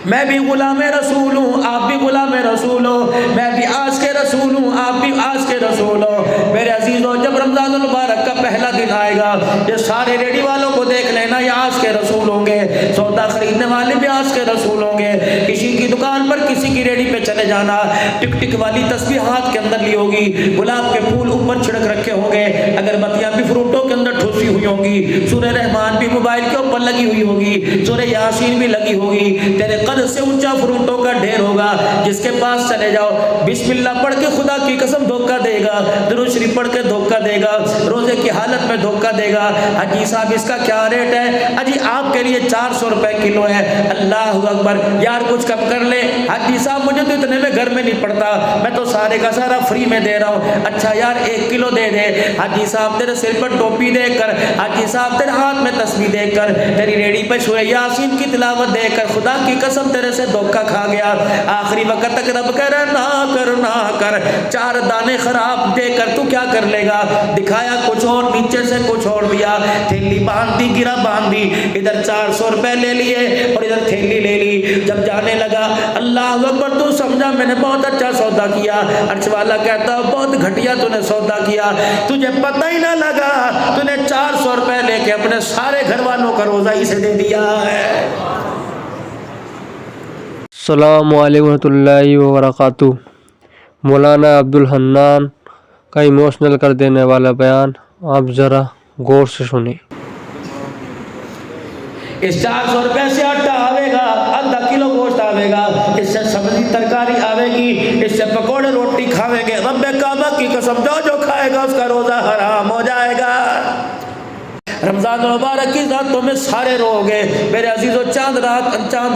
میں بھی غلام رسول ہوں، آپ بھی غلام رسول ہو، میں بھی آج کے رسول ہوں، آپ بھی آج کے رسول ہو۔ میرے عزیزو، جب رمضان المبارک کا پہلا دن آئے گا، یہ سارے ریڈی والوں کو دیکھ لینا، یہ آج کے رسول ہوں گے، سودا خریدنے والے بھی آج کے رسول ہوں گے۔ کسی کی دکان پر کسی کی ریڈی پہ چلے جانا، ٹک ٹک والی تسبیح ہاتھ کے اندر لی ہوگی، گلاب کے پھول اوپر چھڑک رکھے ہوں گے، اگربتیاں بھی فروٹوں کے اندر ٹھوسی ہوئی ہوں گی، سورہ رحمان بھی موبائل کے اوپر لگی ہوئی ہوگی، سورہ یاسین بھی لگی ہوگی، تیرے قد سے اونچا فروٹوں کا ڈھیر ہوگا۔ جس کے پاس چلے جاؤ، بسم اللہ پڑھ کے خدا کی قسم دھوکہ دے گا، درود شریف پڑھ کے دھوکہ دے گا، روزے کی حالت میں دھوکہ دے گا۔ حاجی صاحب اس کا کیا ریٹ ہے؟ اجی آپ کے لیے 400 روپے کلو ہے۔ اللہ اکبر، یار کچھ کم کر لے۔ حاجی صاحب مجھے تو اتنے میں گھر میں نہیں پڑتا، میں تو سارے کا سارا فری میں دے رہا ہوں۔ اچھا یار 1 کلو دے دے۔ حاجی صاحب تیرے سر پر ٹوپی دیکھ کر، حاجی صاحب تیرے ہاتھ میں تسبیح دیکھ کر، تیری ریڑھی پہ سورہ یاسین کی تلاوت دیکھ کر خدا کی قسم تیرے سے دھوکہ کھا گیا۔ آخری وقت تک رب کہہ رہا نہ کر 4 دانے خراب دے کر تو کیا کر لے گا؟ دکھایا کچھ اور، نیچے سے کچھ اور دیا، تھیلی باندھی، گرا باندھی، ادھر 400 روپے لے لیے اور ادھر تھیلی لے لی۔ جب جانے لگا، اللہ اکبر، تو سمجھا میں نے بہت اچھا سودا کیا۔ عرش والا کہتا بہت گھٹیا تو نے سودا کیا، تجھے پتہ ہی نہ لگا تو نے 400 روپے لے کے اپنے سارے گھر والوں کا روزہ اسے دے دیا ہے۔ السلام علیکم ورحمۃ اللہ وبرکاتہ۔ مولانا عبدالحنان کا ایموشنل کر دینے والا بیان آپ ذرا غور سے سنیں۔ اس 400 روپے سے آٹا آوے گا، آدھا کلو گوشت آوے گا، اس سے سبزی ترکاری آوے گی، اس سے پکوڑے روٹی کھاویں گے، رب کعبہ کی قسم جو کھائے گا اس کا روزہ حرام ہو جائے گا۔ رمضان المبارک کی راتوں میں سارے رو گے میرے عزیزو، چاند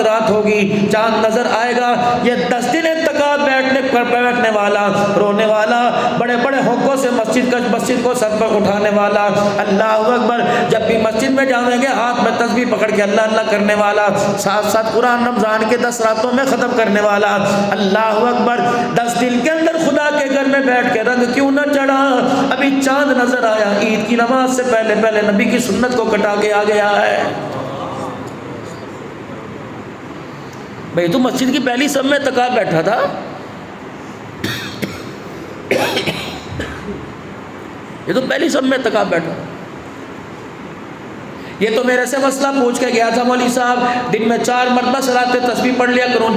رات ہوگی، چاند نظر آئے گا، یہ 10 دن تکا بیٹھنے والا، رونے والا، بڑے بڑے ہوکوں سے مسجد کو سر پر اٹھانے والا، اللہ اکبر، جب بھی مسجد میں جاویں گے ہاتھ میں تسبیح پکڑ کے اللہ اللہ کرنے والا، ساتھ ساتھ قرآن رمضان کے 10 راتوں میں ختم کرنے والا، اللہ اکبر۔ 10 دن کے اندر خدا کے گھر میں بیٹھ کے رنگ کیوں نہ چڑھا؟ ابھی چاند نظر آیا، عید کی نماز سے پہلے نبی کی سنت کو کٹا کے آ گیا ہے۔ بھئی تو مسجد کی پہلی صف میں تکا بیٹھا تھا، یہ تو پہلی صف میں تکا بیٹھا۔ یہ تو میرے سے مسئلہ پوچھ کے گیا تھا، مولوی صاحب دن میں 4 مرتبہ صلاۃ تسبیح پڑھ لیا کروں،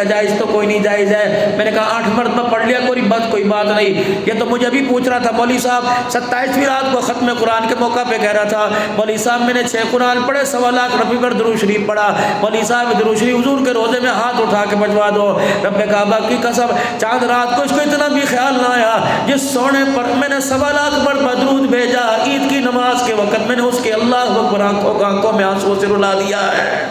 جائز تو کوئی نہیں جائز ہے۔ میں نے کہا 8 مرتبہ پڑھ لیا کوئی بات نہیں۔ یہ تو مجھے بھی پوچھ رہا تھا مولوی صاحب 27ویں رات کو ختم قرآن کے موقع پہ کہہ رہا تھا مولوی صاحب میں نے 6 قرآن پڑھے، 1.25 لاکھ روپے پر درود شریف پڑھا۔ مولوی صاحب درود شریف حضور کے روزے میں ہاتھ اٹھا کے بجوا دو، رب کعبہ کی قسم چاند رات کو اس کو اتنا بھی خیال نہ آیا، جس سونے پر میں نے 1.25 لاکھ مرتبہ درود بھیجا، عید کی نماز کے وقت میں نے اس کے اللہ اکبر آنکھوں میں آنسو سے رلا دیا ہے۔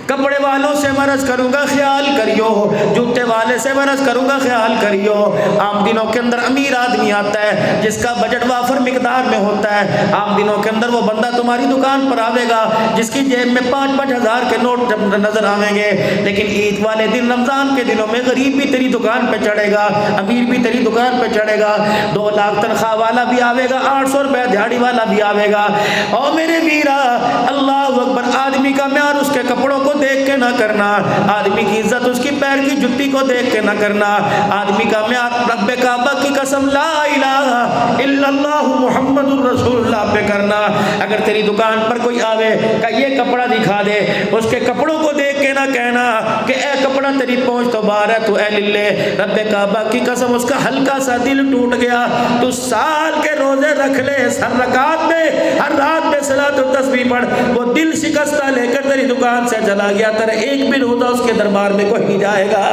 کپڑے والوں سے مرض کروں گا خیال کریو، جوتے والے سے مرض کروں گا خیال کریو۔ عام دنوں کے اندر امیر آدمی آتا ہے جس کا بجٹ وافر مقدار میں ہوتا ہے، عام دنوں کے اندر وہ بندہ تمہاری دکان پر آوے گا جس کی جیب میں 5-5 ہزار کے نوٹ نظر آویں گے، لیکن عید والے دن رمضان کے دنوں میں غریب بھی تیری دکان پہ چڑھے گا، امیر بھی تیری دکان پہ چڑھے گا، 2 لاکھ تنخواہ والا بھی آوے گا، 800 روپے دیہاڑی والا بھی آوے گا۔ اور میرے ویرا اللہ اکبر، آدمی کا معیار اس کے کپڑوں کو دیکھ کے نہ کرنا، آدمی کی عزت اس کی پیر کی جُتی کو دیکھ کے نہ کرنا، آدمی کا معیار رب کعبہ کی قسم لا الہ الا اللہ محمد الرسول اللہ پہ کرنا۔ اگر تیری دکان پر کوئی آوے کہ یہ کپڑا دکھا دے، اس کے کپڑوں کو دیکھ کے نہ کہنا کہ اے کپڑا تیری پہنچ تو باہر ہے، تو اے للے، رب کعبہ کی قسم اس کا ہلکا سا دل ٹوٹ گیا، تو سال کے روزے رکھ لے، ہر رکعت میں ہر رات میں صلاۃ و تسبیح پڑھ، وہ دل شکستہ لے کر تیری دکان سے چلا گیا، تیرا ایک بھی روزہ اس کے دربار میں کوئی نہیں جائے گا۔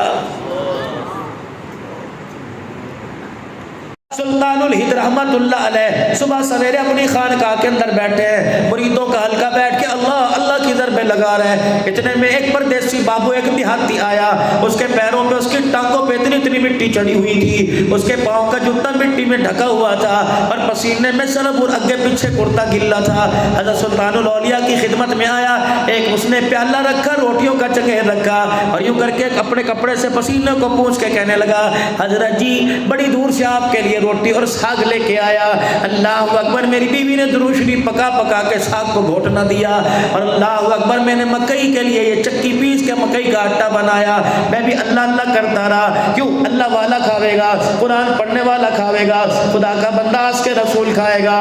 سلطان الہند رحمت اللہ علیہ صبح سویرے اپنی خانقاہ کے اندر بیٹھے ہیں، مریدوں کا حلقہ بیٹھ کے اللہ اللہ کی ضربیں لگا رہے ہیں، اتنے میں ایک پردیسی بابو ایک دیہاتی آیا، اس کے پیروں پہ اس کی ٹانگوں پہ اتنی مٹی چڑھی ہوئی تھی، اس کے پاؤں کا جوتا مٹی میں ڈھکا ہوا تھا اور پسینے میں سرب اور اگے پیچھے کرتا گلا تھا۔ حضرت سلطان الاولیاء کی خدمت میں آیا، ایک اس نے پیالہ رکھا، روٹیوں کا چنگیر رکھا اور یوں کر کے اپنے کپڑے سے پسینے کو پونچھ کے کہنے لگا حضرت جی بڑی دور سے آپ کے لیے روٹی اور ساگ لے کے آیا۔ اللہ اکبر، میری بیوی نے درود شریف پکا کے ساگ کو گھوٹ نہ دیا، اور اللہ اکبر، میں نے مکئی کے لیے یہ چکی پیس کے मकई का आटा बनाया, मैं भी अल्लाह अल्लाह करता रहा। क्यों? अल्लाह वाला खावेगा, कुरान पढ़ने वाला खावेगा, खुदा का बंदा के रसूल खाएगा।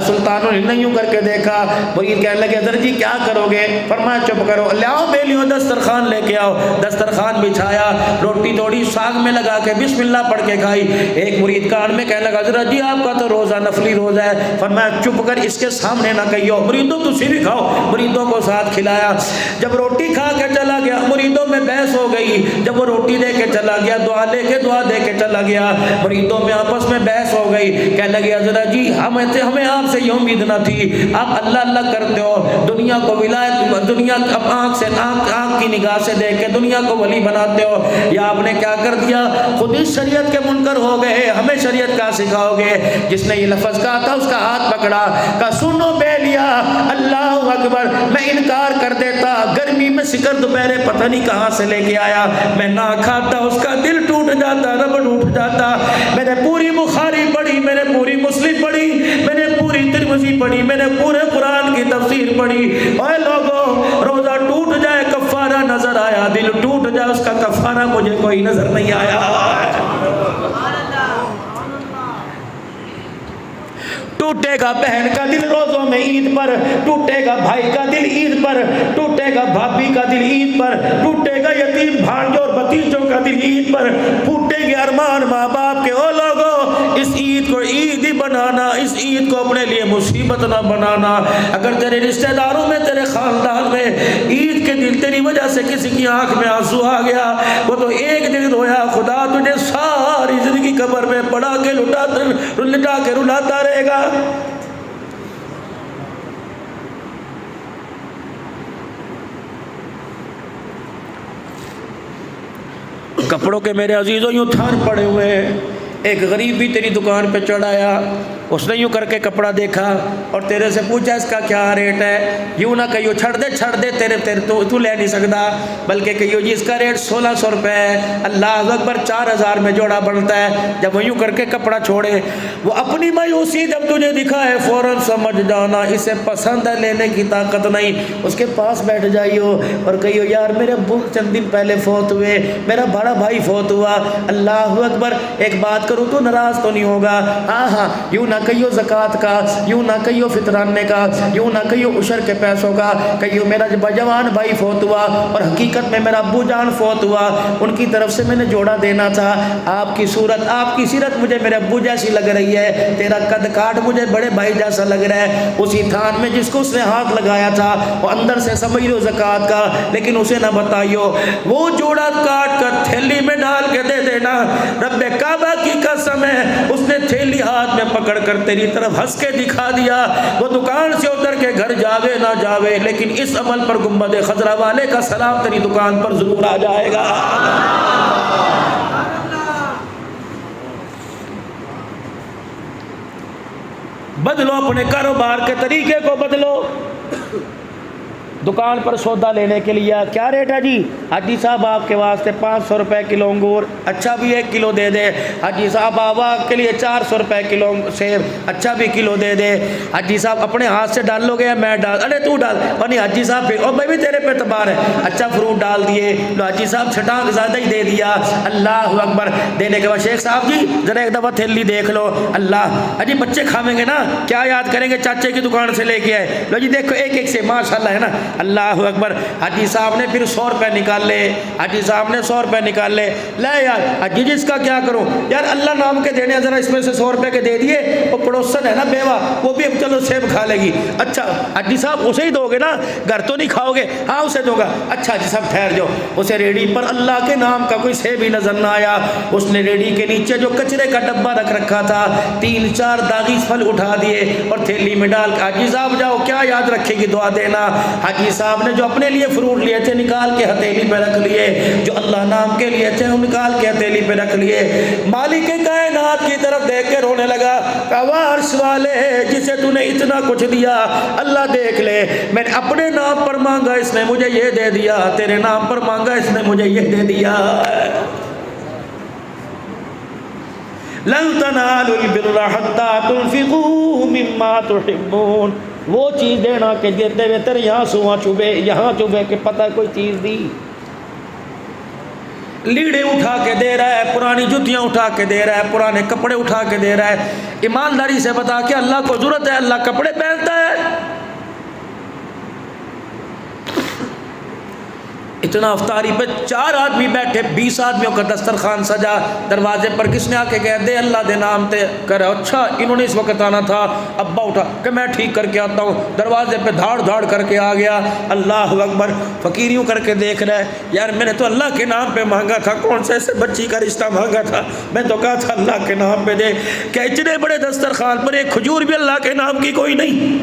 सुल्तानों ने नहीं यूं करके देखा। मुरीद कहने लगे हज़रत जी क्या करोगे? फरमाया चुप करो, ले आओ बेलियों दस्तरखान लेके आओ। दस्तरखान बिछाया, रोटी थोड़ी साग में लगा के बिस्मिल्लाह पढ़ के खाई। एक मुरीद कान में कहने लगा हज़रत जी आपका तो रोज़ा नफली रोज़ा है। फरमाया चुप कर, इसके सामने ना कहियो। मुरीदों तुसी भी खाओ, मुरीदों को साथ खिलाया। जब रोटी खा के चला गया, मुरीदों में बहस हो गई। जब वो रोटी दे के चला गया, दुआ दे के चला गया, मुरीदों में आपस में बहस हो गई। कहने लगे हज़रत जी हमें आपसे ये उम्मीद न थी, आप अल्लाह अल्लाह करते हो, दुनिया को विलायत, दुनिया आँख की निगाह से देख के दुनिया को वली बनाते हो, या आपने क्या कर दिया? खुद ही शरीयत के मुनकर हो गए, हमें शरीयत का सिखाओगे? जिसने ये लफ्ज़ कहा था उसका हाथ पकड़ा, कहा सुनो बेलिया, अल्लाह अकबर, मैं इनकार कर देता, गर्मी में सिकर दोपहरे पता नहीं कहाँ से लेके आया, मैं ना खाता, उसका दिल टूट जाता, रब टूट जाता। मैंने पूरी बुखारी पढ़ी, मैंने पूरी मुस्लिम पढ़ी, मैंने पूरी तिरमिज़ी पढ़ी, मैंने पूरे कुरान की तफसीर पढ़ी। ओए लोगों, रोज़ा टूट जाए कफ़ारा नजर आया, दिल टूट जाए उसका कफ़ारा मुझे कोई नजर नहीं आया। टूटेगा बहन का दिल रोज़ों में ईद पर, टूटेगा भाई का दिल ईद पर, टूटेगा भाभी का दिल ईद पर, टूटेगा यतीम भांजों और भतीजों का दिल ईद पर, फूटेंगे अरमान माँ बाप के। ओ लोगों, इस ईद को ईद ही बनाना, इस ईद को अपने लिए मुसीबत ना बनाना। अगर तेरे रिश्तेदारों में, तेरे खानदान में ईद के दिन तेरी वजह से किसी की आंख में आंसू आ गया, वो तो एक दिन रोया, खुदा तुझे सारी जिंदगी कब्र में पड़ा के लुटा के रुलाता रहेगा। कपड़ों के मेरे अजीजों यूं थान पड़े हुए हैं। एक गरीब भी तेरी दुकान पे चढ़ आया, उसने यूं करके कपड़ा देखा और तेरे से पूछा इसका क्या रेट है। यूं ना कहियो छड़ दे तेरे तू ले नहीं सकता, बल्कि कहियो जी इसका रेट 1600 रुपये है। अल्लाह अकबर, 4000 में जोड़ा बनता है। जब वो यूं करके कपड़ा छोड़े, वो अपनी मायूसी जब तुझे दिखाए, फ़ौरन समझ जाना इसे पसंद है, लेने की ताकत नहीं। उसके पास बैठ जाइयो और कहियो यार मेरे अब्बू चंद दिन पहले फौत हुए, मेरा बड़ा भाई फौत हुआ। अल्लाह अकबर, एक बात करूँ तो नाराज़ तो नहीं होगा? हाँ, यूं ना कहियो ज़कात का, यूं ना कहियो फितराने का, यूं ना कहियो उशर के पैसों का, कहियो मेरा जवान भाई फौत हुआ और हकीकत में मेरा अब्बू जान फौत हुआ, उनकी तरफ से मैंने जोड़ा देना था। आपकी सूरत, आपकी सीरत मुझे मेरे अब्बू जैसी लग रही है, तेरा कद काट मुझे बड़े भाई जैसा लग रहा है। उसी थान में जिसको उसने हाथ लगाया था वो अंदर से समझ लो ज़कात का, लेकिन उसे ना बताइयो। वो जोड़ा काट कर थैली में डाल के दे देना। रब्बे काबा की कसम है, उसने थैली हाथ में पकड़ कर तेरी तरफ हंस के दिखा दिया। वो दुकान से उतर के घर जावे ना जावे, लेकिन इस अमल पर गुंबद खजरा वाले का सलाम तेरी दुकान पर जरूर आ जाएगा। बदलो अपने कारोबार के तरीके को बदलो। दुकान पर सौदा लेने के लिए क्या रेट है जी? हाजी साहब आपके वास्ते 500 रुपये किलो अंगूर, अच्छा भी 1 किलो दे दे। हाजी साहब आपके लिए 400 रुपये किलो सेब, अच्छा भी किलो दे दे। हाजी साहब अपने हाथ से डालोगे या मैं डाल? अरे तू डाल। और नहीं हाजी साहब फिर, और मैं भी तेरे पे तबार है, अच्छा फ्रूट डाल दिए। लो हाजी साहब छटाक ज़्यादा ही दे दिया। अल्लाह अकबर। देने के बाद शेख साहब जी ज़रा एक दफ़ा थैली देख लो। अल्लाह, अजी बच्चे खावेंगे ना, क्या याद करेंगे, चाचे की दुकान से लेके आए, लो जी देखो एक एक से माशाल्लाह है ना। अल्लाह अकबर। हाजी साहब ने फिर 100 रुपये निकाले, हाजी साहब ने 100 रुपये निकाले। ले यार हाजी जी इसका क्या करूँ यार, अल्लाह नाम के देने, ज़रा इसमें से 100 रुपये के दे दिए। वो पड़ोसन है ना बेवा, वो भी अब चलो सेब खा लेगी। अच्छा हाजी साहब उसे ही दोगे ना, घर तो नहीं खाओगे? हाँ उसे दोगा। अच्छा हाजी साहब ठहर जाओ। उसे रेडी पर अल्लाह के नाम का कोई सेब ही नजर ना आया। उसने रेडी के नीचे जो कचरे का डब्बा रख रखा था, 3-4 दागी फल उठा दिए और थैली में डाल, हाजी साहब जाओ क्या याद रखेगी, दुआ देना। हाजी साहब ने जो अपने लिए फ्रूट लिए थे निकाल के हथेली पे रख लिए, जो अल्लाह नाम के लिए थे वो निकाल के हथेली पे रख लिए। मालिक कायनात की तरफ देख के रोने लगा, अर्श वाले जिसे तूने इतना कुछ दिया, अल्लाह देख ले, मैंने अपने नाम पर मांगा इसने मुझे ये दे दिया, तेरे नाम पर मांगा इसने मुझे ये दे दिया। लन तनालुल बिर्रा हत्ता तुनफिकू मिम्मा तुहिब्बून। वो चीज़ देना कि देते हुए तेरे यहाँ सुआ चुभे, यहाँ चुभे कि पता कोई चीज़ दी। लीड़े उठा के दे रहा है, पुरानी जुतियाँ उठा के दे रहा है, पुराने कपड़े उठा के दे रहा है। ईमानदारी से बता कि अल्लाह को जरूरत है, अल्लाह कपड़े पहनता है? इतना अफ्तारी पे 4 आदमी बैठे, 20 आदमियों का दस्तरखान सजा। दरवाजे पर किसने आके कह दे अल्लाह दे नाम ते कर, अच्छा इन्होंने इस वक्त आना था। अब्बा उठा कि मैं ठीक करके आता हूँ, दरवाजे पे धाड़ धाड़ करके आ गया। अल्लाह अकबर, फकीरियों करके देख रहा है, यार मैंने तो अल्लाह के नाम पे मांगा था, कौन से ऐसे बच्ची का रिश्ता मांगा था, मैं तो कहा था अल्लाह के नाम पे दे। क्या इतने बड़े दस्तरखान पर एक खजूर भी अल्लाह के नाम की कोई नहीं?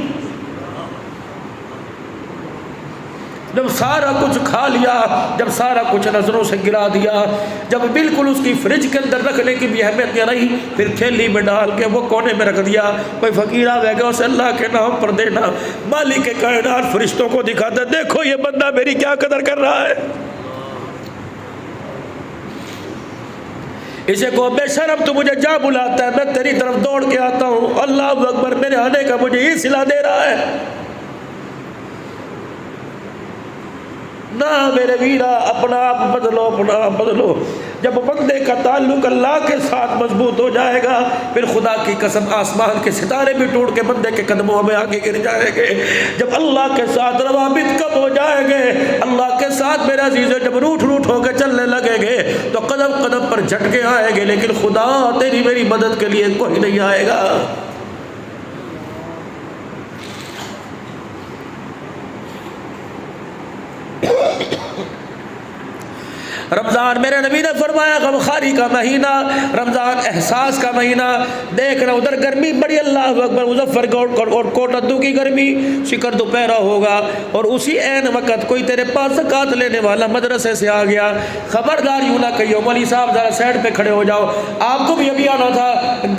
जब सारा कुछ खा लिया, जब सारा कुछ नजरों से गिरा दिया, जब बिल्कुल उसकी फ्रिज के अंदर रखने की भी अहमियत नहीं, फिर थैली में डाल के वो कोने में रख दिया। कोई फकीर आवेगा उसे अल्लाह के नाम पर देना, मालिक के कायनात फरिश्तों को दिखाता, देखो ये बंदा मेरी क्या कदर कर रहा है। इसे को बेशरम तू मुझे जा बुलाता है, मैं तेरी तरफ दौड़ के आता हूँ, अल्लाह अकबर, मेरे आने का मुझे ही सिला दे रहा है। ना मेरे वीरा, अपना आप बदलो, अपना आप बदलो। जब बंदे का ताल्लुक अल्लाह के साथ मजबूत हो जाएगा, फिर खुदा की कसम आसमान के सितारे भी टूट के बंदे के कदमों में आके गिर जाएंगे। जब अल्लाह के साथ रवाबित कब हो जाएंगे, अल्लाह के साथ मेरा अजीज़ जब रूठ रूठ होकर चलने लगेंगे तो कदम कदम पर झटके आएंगे, लेकिन खुदा तेरी मेरी मदद के लिए कोई नहीं आएगा। रमज़ान मेरे नबी ने फरमाया गमखारी का महीना, रमज़ान एहसास का महीना। देख रहा उधर गर्मी बड़ी, अल्लाह अकबर, मुजफ्फरगढ़ और कोटद्दू की गर्मी, शिकर दोपहरा होगा और उसी ऐन वक़्त कोई तेरे पास ज़कात लेने वाला मदरसे से आ गया। खबरदार यूँ ना कहियो मौलवी साहब ज़रा साइड पे खड़े हो जाओ, आपको भी अभी आना था,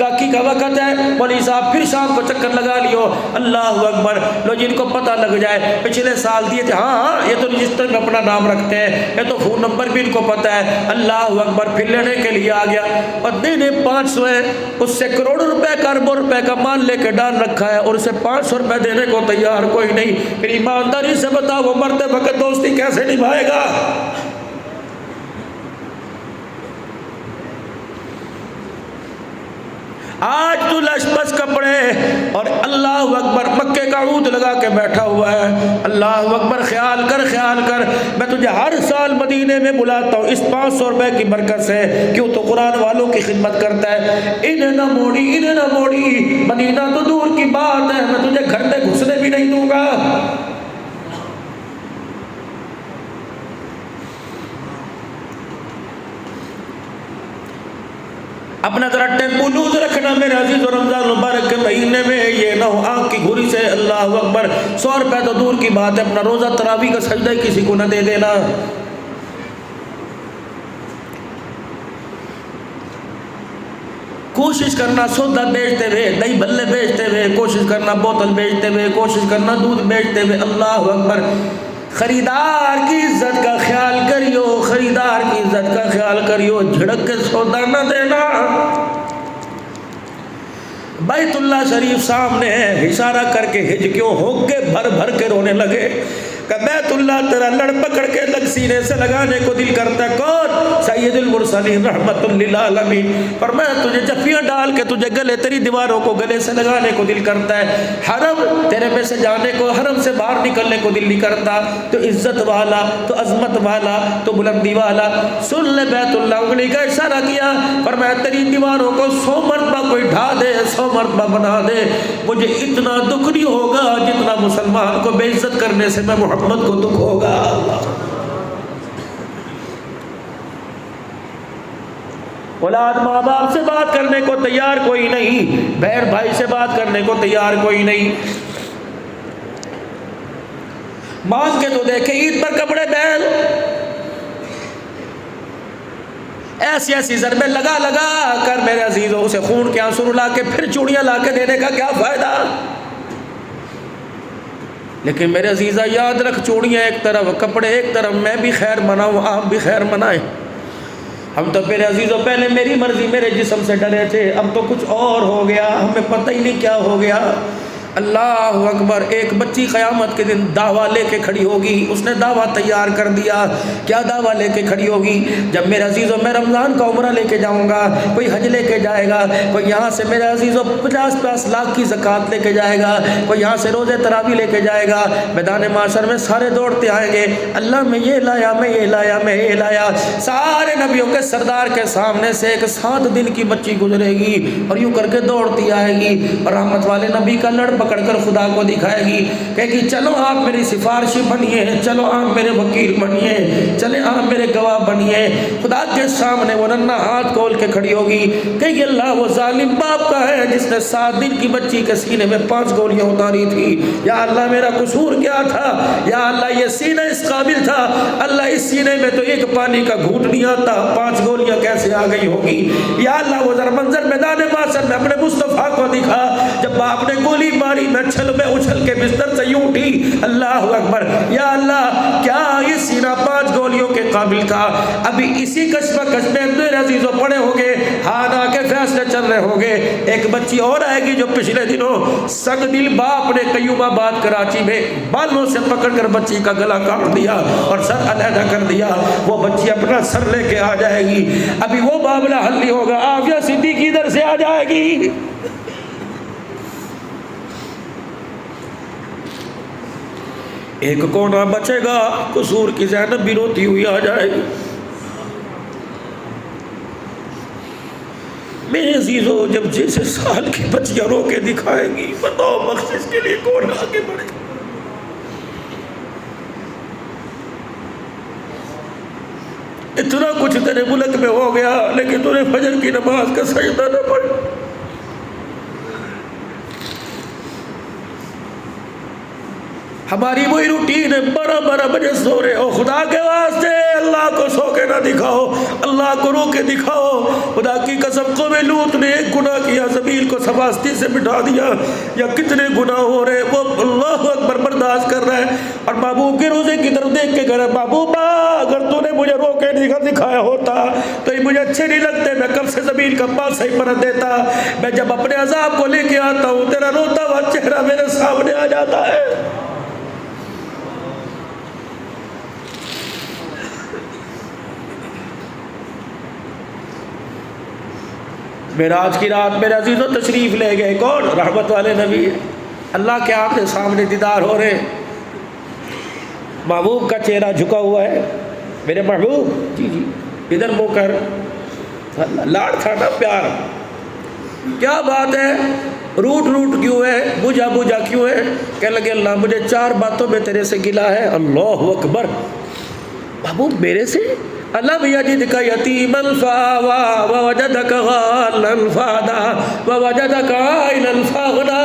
गाकी का वक़्त है, मौलवी साहब फिर शाम को चक्कर लगा लियो। अल्लाह अकबर, लो जिनको पता लग जाए पिछले साल दिए थे, हाँ ये तो रजिस्टर में अपना नाम रखते हैं, ये तो फ़ोन नंबर भी इनको पता है। अल्लाह अकबर, फिर लेने के लिए आ गया और देने 500 है, उससे करोड़ों रुपए का, अरबों रुपए का माल लेके डाल रखा है और उसे 500 रुपए देने को तैयार कोई नहीं। फिर ईमानदारी से बताओ वो मरते वक्त दोस्ती कैसे निभाएगा? आज तू लशपश कपड़े और अल्लाह अकबर मक्के का ऊद लगा के बैठा हुआ है। अल्लाह अकबर, ख्याल कर, ख्याल कर, मैं तुझे हर साल मदीने में बुलाता हूँ इस 500 रुपए की बरकत से, क्यों तो कुरान वालों की खिदमत करता है। इन्हें ना मोड़ी, इन्हें ना मोड़ी, मदीना तो दूर की बात है, मैं तुझे घर में घुसने भी नहीं दूंगा। अपना जरा टेम्पो लूज रखना मेरे अजीज, और रमजान मुबारक के महीने में ये ना हो आँख की घुरी से, अल्लाह अकबर, 100 रुपए तो दूर की बात है, अपना रोज़ा तरावी का सजदा किसी को न दे देना। कोशिश करना सौदा बेचते हुए, दही भल्ले बेचते हुए, कोशिश करना बोतल बेचते हुए, कोशिश करना दूध बेचते हुए। अल्लाह अकबर, खरीदार की इज्जत का ख्याल करियो, खरीदार की इज्जत का ख्याल करियो, झड़क के सौदा न देना। बैतुल्लाह शरीफ सामने है, इशारा करके हिजकियों हो के भर भर के रोने लगे। बैतुल्लाह तेरा लड़ पकड़ के लग सीने से लगाने को दिल करता है। कौन? सैयदुल मुरसलीन रहमतुल लिल आलमीन। पर मैं तुझे जफियाँ डाल के तुझे गले, तेरी दीवारों को गले से लगाने को दिल करता है। हरम तेरे में से जाने को, हरम से बाहर निकलने को दिल नहीं करता। तो इज्जत वाला, तो अजमत वाला, तो बुलंदी वाला, सुन ले बैतुल्लाह उंगली का इशारा किया, पर मैं तेरी दीवारों को 100 मरतबा कोई ढा दे, 100 मरतबा बना दे, मुझे इतना दुख नहीं होगा जितना मुसलमान को बेइज्जत करने से मैं मोहम्मद को दुख होगा। औलाद माँ बाप से बात करने को तैयार कोई नहीं, बहन भाई से बात करने को तैयार कोई नहीं। मांग के तो देखे ईद पर कपड़े बहन, ऐसी ऐसी ज़रबे लगा लगा कर मेरे अजीजों उसे खून के आंसू रुला के फिर चूड़ियाँ ला के देने का क्या फ़ायदा। लेकिन मेरे अजीज़ा याद रख, चूड़ियाँ एक तरफ, कपड़े एक तरफ, मैं भी खैर मनाऊँ, आप भी खैर मनाएं। हम तो मेरे अजीज़ों पहले मेरी मर्ज़ी मेरे जिस्म से डरे थे, अब तो कुछ और हो गया, हमें पता ही नहीं क्या हो गया। اللہ اکبر. ایک بچی قیامت کے دن دعویٰ لے کے کھڑی ہوگی. اس نے دعویٰ تیار کر دیا. کیا دعویٰ لے کے کھڑی ہوگی؟ جب میرے عزیزوں میں رمضان کا عمرہ لے کے جاؤں گا, کوئی حج لے کے جائے گا, کوئی یہاں سے میرے عزیزوں 50 لاکھ کی زکوٰۃ لے کے جائے گا, کوئی یہاں سے روزے تراویح لے کے جائے گا. میدان معاشر میں سارے دوڑتے آئیں گے, اللہ میں یہ لایا, میں یہ لایا, میں یہ لایا. سارے نبیوں کے سردار کے سامنے سے ایک 7 دن کی بچی گزرے گی اور یوں کر کے دوڑتی آئے گی, اور رحمت والے نبی کا لڑ پکڑ کر خدا کو دکھائے گی, کہے گی چلو آپ میری سفارشی بنیے, چلو آپ میرے وکیل بنیے, چلے آپ میرے گواہ بنیے. خدا کے سامنے وہ ننھا ہاتھ کھول کے کھڑی ہوگی, کہے گی اللہ وہ ظالم باپ کا ہے جس نے 7 دن کی بچی کے سینے میں 5 گولیاں اتاری تھی. یا اللہ میرا قصور کیا تھا؟ یا اللہ یہ سینہ اس قابل تھا؟ اللہ اس سینے میں تو ایک پانی کا گھونٹ نہیں آتا, 5 گولیاں کیسے آ گئی ہوگی؟ یا اللہ وہ ذرا منظر میدان معاشر میں اپنے مصطفیٰ کو دکھا, جب باپ نے گولی ماری میں اچھل کے بستر سے یوں اٹھی. اللہ اکبر. یا اللہ کیا یہ سینہ 5 گولیوں کے قابل تھا؟ ابھی اسی کشمکش میں میرے عزیزوں پڑے ہوگے, ہاتھ آ کے فیصلے چل رہے ہوگے. ایک بچی اور آئے گی جو پچھلے دنوں سنگ دل باپ نے قیوم آباد کراچی میں بالوں سے پکڑ کر بچی کا گلا کاٹ دیا اور سر علیحدہ کر دیا. وہ بچی اپنا سر لے کے آ جائے گی. ابھی وہ معاملہ حل نہیں ہوگا, عافیہ صدیقی ادھر سے آ جائے گی. ایک کونا بچے گا, قصور کی زینب بھی روتی ہوئی آ جائے گی. میرے عزیزوں جب جیسے سال کی بچیاں رو کے دکھائے گی, بتاؤ مخصوص کے لیے کون آگے بڑھے گا؟ اتنا کچھ تیرے ملک میں ہو گیا لیکن تو نے فجر کی نماز کا سجدہ نہ پڑھا. ہماری وہی روٹین ہے, 12 بجے سو رہے ہو. خدا کے واسطے اللہ کو سو کے نہ دکھاؤ, اللہ کو رو کے دکھاؤ. خدا کی قسم قوم لوط نے ایک گناہ کیا, زمین کو سباستی سے مٹا دیا. یا کتنے گناہ ہو رہے, وہ اللہ اکبر برداشت کر رہے ہیں اور محبوب کے روزے کی طرف دیکھ کے کہہ رہے, محبوبہ اگر تو نے مجھے رو کے دکھایا ہوتا تو یہ مجھے اچھے نہیں لگتے, میں کب سے زمین کا پاس ہی پرت دیتا. میں جب اپنے عذاب کو لے کے آتا ہوں تیرا روتا ہوا چہرہ میرے سامنے آ جاتا ہے. معراج کی رات میرے عزیزوں تشریف لے گئے, کون؟ رحمت والے نبی. اللہ کے آپ کے سامنے دیدار ہو رہے, محبوب کا چہرہ جھکا ہوا ہے. میرے محبوب جی جی ادھر منہ کر. لاڑ تھا نا, پیار. کیا بات ہے, روٹ کیوں ہے, بجھا کیوں ہے؟ کہنے لگے اللہ مجھے 4 باتوں میں تیرے سے گلا ہے. اللہ اکبر. محبوب میرے سے؟ اللہ یجدک یتیما فآوی ووجدک غالا فہدی ووجدک عائلا فاغنی.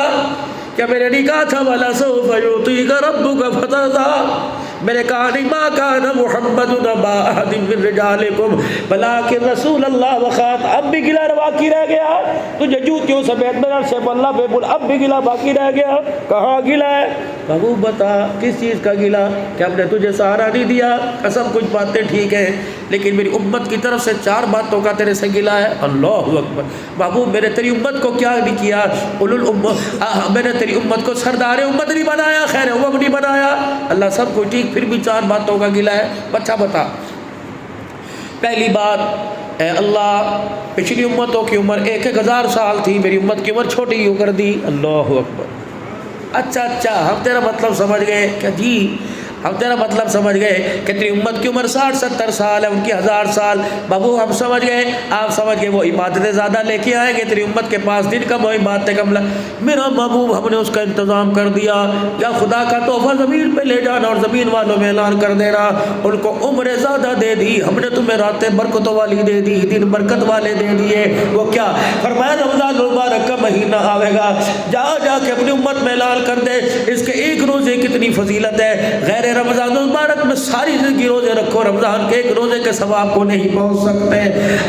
کیا میں نے کہا تھا وَلَسَوْفَ يُعْطِيكَ رَبُّكَ فَتَرْضَىٰ؟ میں نے کہا نہیں, ما کان محمد نبا احد من رجالکم بلکن رسول اللہ وخات. اب بھی گلا باقی رہ گیا تجھے جوتیوں سمیت میرا سے اللہ پہ بول, اب بھی گلا باقی رہ گیا. کہاں گلا ہے؟ محبوب بتا کس چیز کا گلا؟ کہ ہم نے تجھے سہارا نہیں دیا. سب کچھ باتیں ٹھیک ہیں لیکن میری امت کی طرف سے 4 باتوں کا تیرے سے گلا ہے. اللہ اکبر. محبوب میں نے تیری امت کو کیا نہیں کیا؟ میں نے تیری امت کو سردار امت نہیں بنایا, خیر امت نہیں بنایا. اللہ سب کو ٹھیک, پھر بھی 4 باتوں کا گلا ہے. اچھا بتا. پہلی بات, اے اللہ پچھلی امتوں کی عمر 1000 سال تھی, میری امت کی عمر چھوٹی یوں کر دی. اللہ اکبر. اچھا ہم تیرا مطلب سمجھ گئے. کہ جی ہم تیرا مطلب سمجھ گئے کہ تیری امت کی عمر 60-70 سال ہے, ان کی 1000 سال. بابو ہم سمجھ گئے, آپ سمجھ گئے وہ عبادتیں زیادہ لے کے آئیں گے, تیری امت کے پاس دن کم, وہ عبادتیں کم. میرا محبوب ہم نے اس کا انتظام کر دیا. یا خدا کا تحفہ زمین پہ لے جانا اور زمین والوں میں اعلان کر دینا, ان کو عمر زیادہ دے دی ہم نے, تمہیں راتیں برکتوں والی دے دی, دن برکت والے دے دیے. وہ کیا فرمایا؟ رمضان المبارک کا مہینہ آئے گا, جا کے اپنی امت میں اعلان کر دے اس کے ایک روزے کتنی فضیلت ہے. غیر رمضان المبارک میں ساری زندگی روزے رکھو, رمضان کے ایک روزے کے ثواب کو نہیں پہنچ سکتے.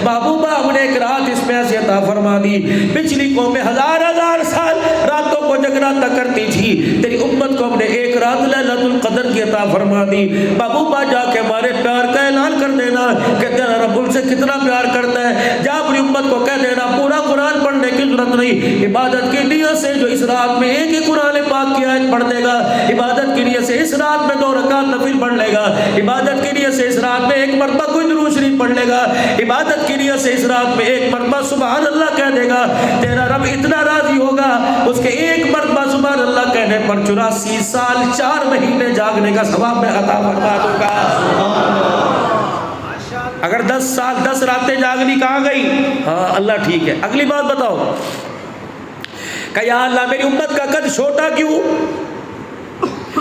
محبوبہ ہم نے ایک رات اس میں ایسی عطا فرما دی. پچھلی قومیں 1000 سال راتوں کو جگراتا کرتی تھی, تیری امت کو ہم نے ایک رات لیلۃ القدر کی عطا فرما دی. محبوبہ جا کے ہمارے پیار کا اعلان کر دینا, कि तेरा रब उनसे कितना प्यार करता है। जा अपनी उम्मत को कह देना पूरा कुरान पढ़ने की जरूरत नहीं, इबादत की नियत से जो इस रात में एक ही कुरान पाक की आयत पढ़ देगा, इबादत की नियत से इस रात में 2 रकात नफिल पढ़ लेगा, इबादत की नियत से इस रात में 1 मरतबा कोई दुरूद शरीफ पढ़ लेगा, इबादत की नियत से इस रात में 1 मरतबा सुभान अल्लाह कह देगा, तेरा रब इतना राजी होगा उसके 1 मरतबा सुभान अल्लाह कहने पर 84 साल 4 महीने जागने का सवाब मैं अता फरमा दूंगा। अगर 10 साल 10 रातें जागनी कहाँ गई? हाँ अल्लाह ठीक है। अगली बात बताओ कि या अल्लाह मेरी उम्मत का कद छोटा क्यों?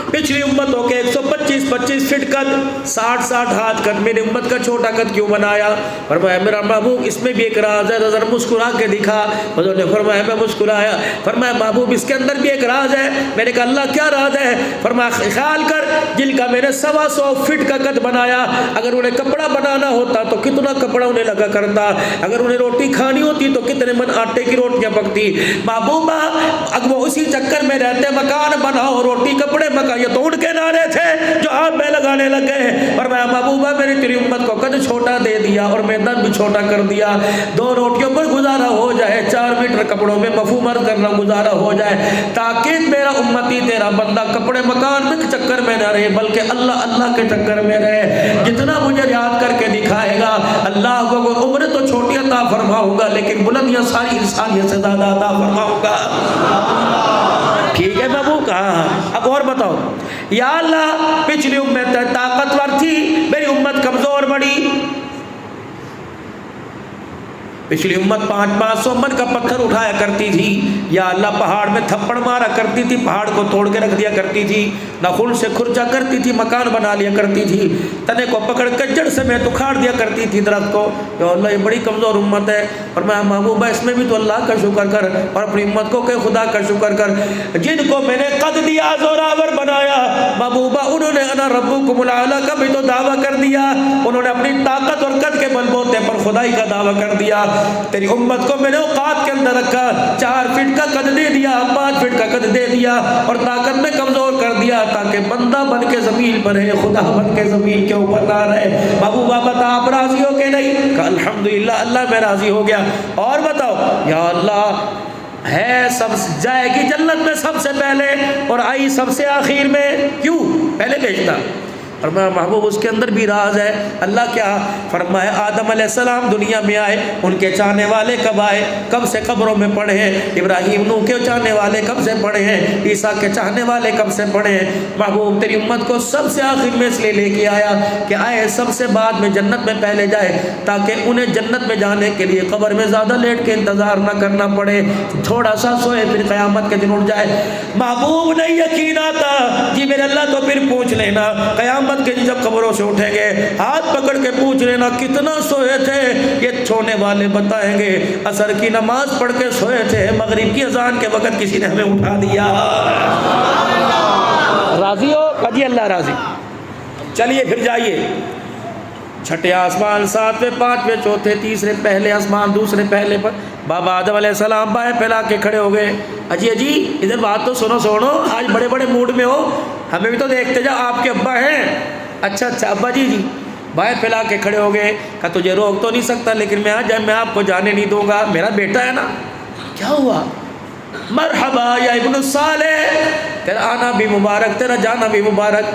पिछली उम्मतों के 125-25 फीट कद, 60-60 हाथ कद, मेरी उम्मत का छोटा कद क्यों बनाया? फरमाया मेरा महबूब इसमें भी एक राज है, ज़रा मुस्कुरा के दिखा। हुज़ूर ने फरमाया मैं मुस्कुराया। फरमाया महबूब इसके अंदर भी एक राज है। मैंने कहा अल्लाह क्या राज है? फरमाया ख्याल कर जिनका मैंने 125 फीट का कद बनाया, अगर उन्हें कपड़ा बनाना होता तो कितना कपड़ा उन्हें लगा करता, अगर उन्हें रोटी खानी होती तो कितने मन आटे की रोटियाँ पकती। महबूबा अगर वो उसी चक्कर में रहते मकान बनाओ रोटी कपड़े मकान, ये तो उनके नारे थे जो आप में लगाने लग गए। और मैं महबूबा मेरी तेरी उम्मत को कद छोटा दे दिया और मैदान भी छोटा कर दिया। 2 रोटियों पर गुजारा हो जाए, 4 मीटर कपड़ों में मफहूमर करना गुजारा हो जाए, ताकि मेरा उम्मती तेरा बंदा कपड़े मकान में चक्कर में न रहे बल्कि अल्लाह अल्लाह के चक्कर में रहे। जितना मुझे याद करके दिखाएगा अल्लाह को उम्र तो छोटी अता फरमाऊंगा लेकिन बुलंदियां सारी इंसानियत से ज़्यादा अता फरमाऊंगा। ठीक है बाबू कहा। अब और बताओ या अल्लाह पिछली उम्मत ताकतवर थी, मेरी उम्मत कमजोर बड़ी। पिछली उम्मत 500-500 मन का पत्थर उठाया करती थी, या अल्लाह पहाड़ में थप्पड़ मारा करती थी, पहाड़ को तोड़ के रख दिया करती थी, नाखून से खुरचा करती थी, मकान बना लिया करती थी, तने को पकड़ कर जड़ समेत उखाड़ दिया करती थी दरख्त को। या अल्लाह ये बड़ी कमज़ोर उम्मत है। और मैं महबूबा इसमें भी तो अल्लाह का शुक्र कर और अपनी उम्मत को के खुदा का शुक्र कर। जिनको मैंने कद दिया जोरावर बनाया महबूबा, उन्होंने अना रब्बुकुमुल आला का भी तो दावा कर दिया, उन्होंने अपनी ताकत और कद के बलबूते पर खुदाई का दावा कर दिया। तेरी उम्मत को मैंने औकात के अंदर रखा, 4 फीट का कद दे दिया, 5 फीट का कद दे दिया और ताकत में कमजोर कर दिया ताकि बंदा बन के जमीन पर रहे, खुदा बन के जमीन के ऊपर ना रहे। महबूबा बता आप राजी हो के नहीं? अल्हम्दुलिल्लाह अल्लाह मैं राजी हो गया। और बताओ या अल्लाह है सब जाएगी जन्नत में सबसे पहले और आई सबसे आखिर में, क्यों? पहले भेजता। और मैं महबूब उसके अंदर भी राज है। अल्लाह क्या फरमाए? आदम अलैहिस्सलाम दुनिया में आए, उनके चाहने वाले कब आए? कब से कब्रों में पड़े हैं। इब्राहीम नूह के चाहने वाले कब से पड़े हैं? ईसा के चाहने वाले कब से पड़े हैं? महबूब तेरी उम्मत को सबसे आखिर में इसलिए लेके आया कि आए सबसे बाद में जन्नत में पहले जाए ताकि उन्हें जन्नत में जाने के लिए कब्र में ज़्यादा लेट के इंतज़ार ना करना पड़े, थोड़ा सा सोए फिर क़यामत के दिन उठ जाए। महबूब नहीं यकीन आता जी मेरे अल्लाह तो फिर पूछ लेना क़यामत के जब कब्रों से उठेंगे हाथ पकड़ के पूछ लेना कितना सोए थे। ये सोने वाले बताएंगे असर की नमाज पढ़ के सोए थे, मगरिब की अजान के वक्त किसी ने हमें उठा दिया। राजी हो? कभी अल्लाह राजी। चलिए फिर जाइए, छठे आसमान, 7वें, 5वें, चौथे, तीसरे, पहले आसमान, दूसरे पहले पर बाबा आदम अलैहिस्सलाम बाएं फैला के खड़े हो गए। अजी अजी इधर बात तो सुनो, आज बड़े बड़े मूड में हो, हमें भी तो देखते जाओ, आपके अब्बा हैं। अच्छा अब्बा जी बाएं फैला के खड़े हो गए। कहा तुझे रोक तो नहीं सकता लेकिन मैं आपको जाने नहीं दूंगा, मेरा बेटा है ना। क्या हुआ? मरहबा या इब्नु सालेह, तेरा आना भी मुबारक, तेरा जाना भी मुबारक।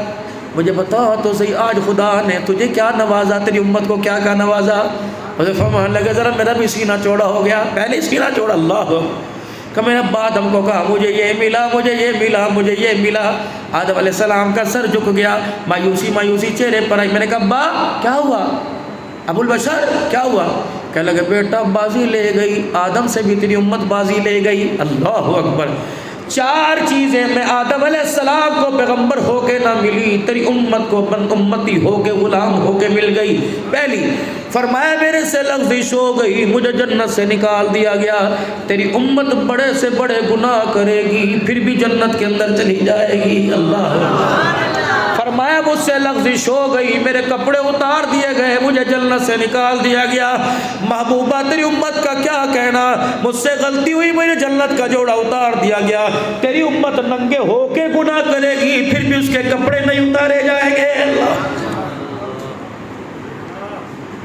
मुझे बताओ तो सही आज खुदा ने तुझे क्या नवाजा, तेरी उम्मत को क्या क्या नवाजा? मुझे फरमान लगे ज़रा मेरा भी सीना चौड़ा हो गया। पहले सीना चौड़ा अल्लाह का मेरा बात हमको कहा मुझे ये मिला, मुझे ये मिला, मुझे ये मिला। आदम अलैहिस्सलाम का सर झुक गया, मायूसी चेहरे पर आई। मैंने कहा बा क्या हुआ? अबुल बशर क्या हुआ? कह लगे बेटा बाजी ले गई, आदम से भी तेरी उम्मत बाजी ले गई। अल्लाह अकबर। 4 चीज़ें मैं आदम अलैहिस्सलाम को पैगंबर होके ना मिली, तेरी उम्मत को उम्मती होके गुलाम होके मिल गई। पहली फरमाया मेरे से लग़्ज़िश हो गई, मुझे जन्नत से निकाल दिया गया। तेरी उम्मत बड़े से बड़े गुनाह करेगी फिर भी जन्नत के अंदर चली जाएगी। अल्लाह। फरमाया मुझसे लग़्ज़िश हो गई, मेरे कपड़े उतार दिए गए, मुझे जन्नत से निकाल दिया गया। महबूबा तेरी उम्मत का क्या कहना, मुझसे गलती हुई, मुझे जन्नत का जोड़ा उतार दिया गया। तेरी उम्मत नंगे होके गुनाह करेगी फिर भी उसके कपड़े नहीं उतारे जाएंगे।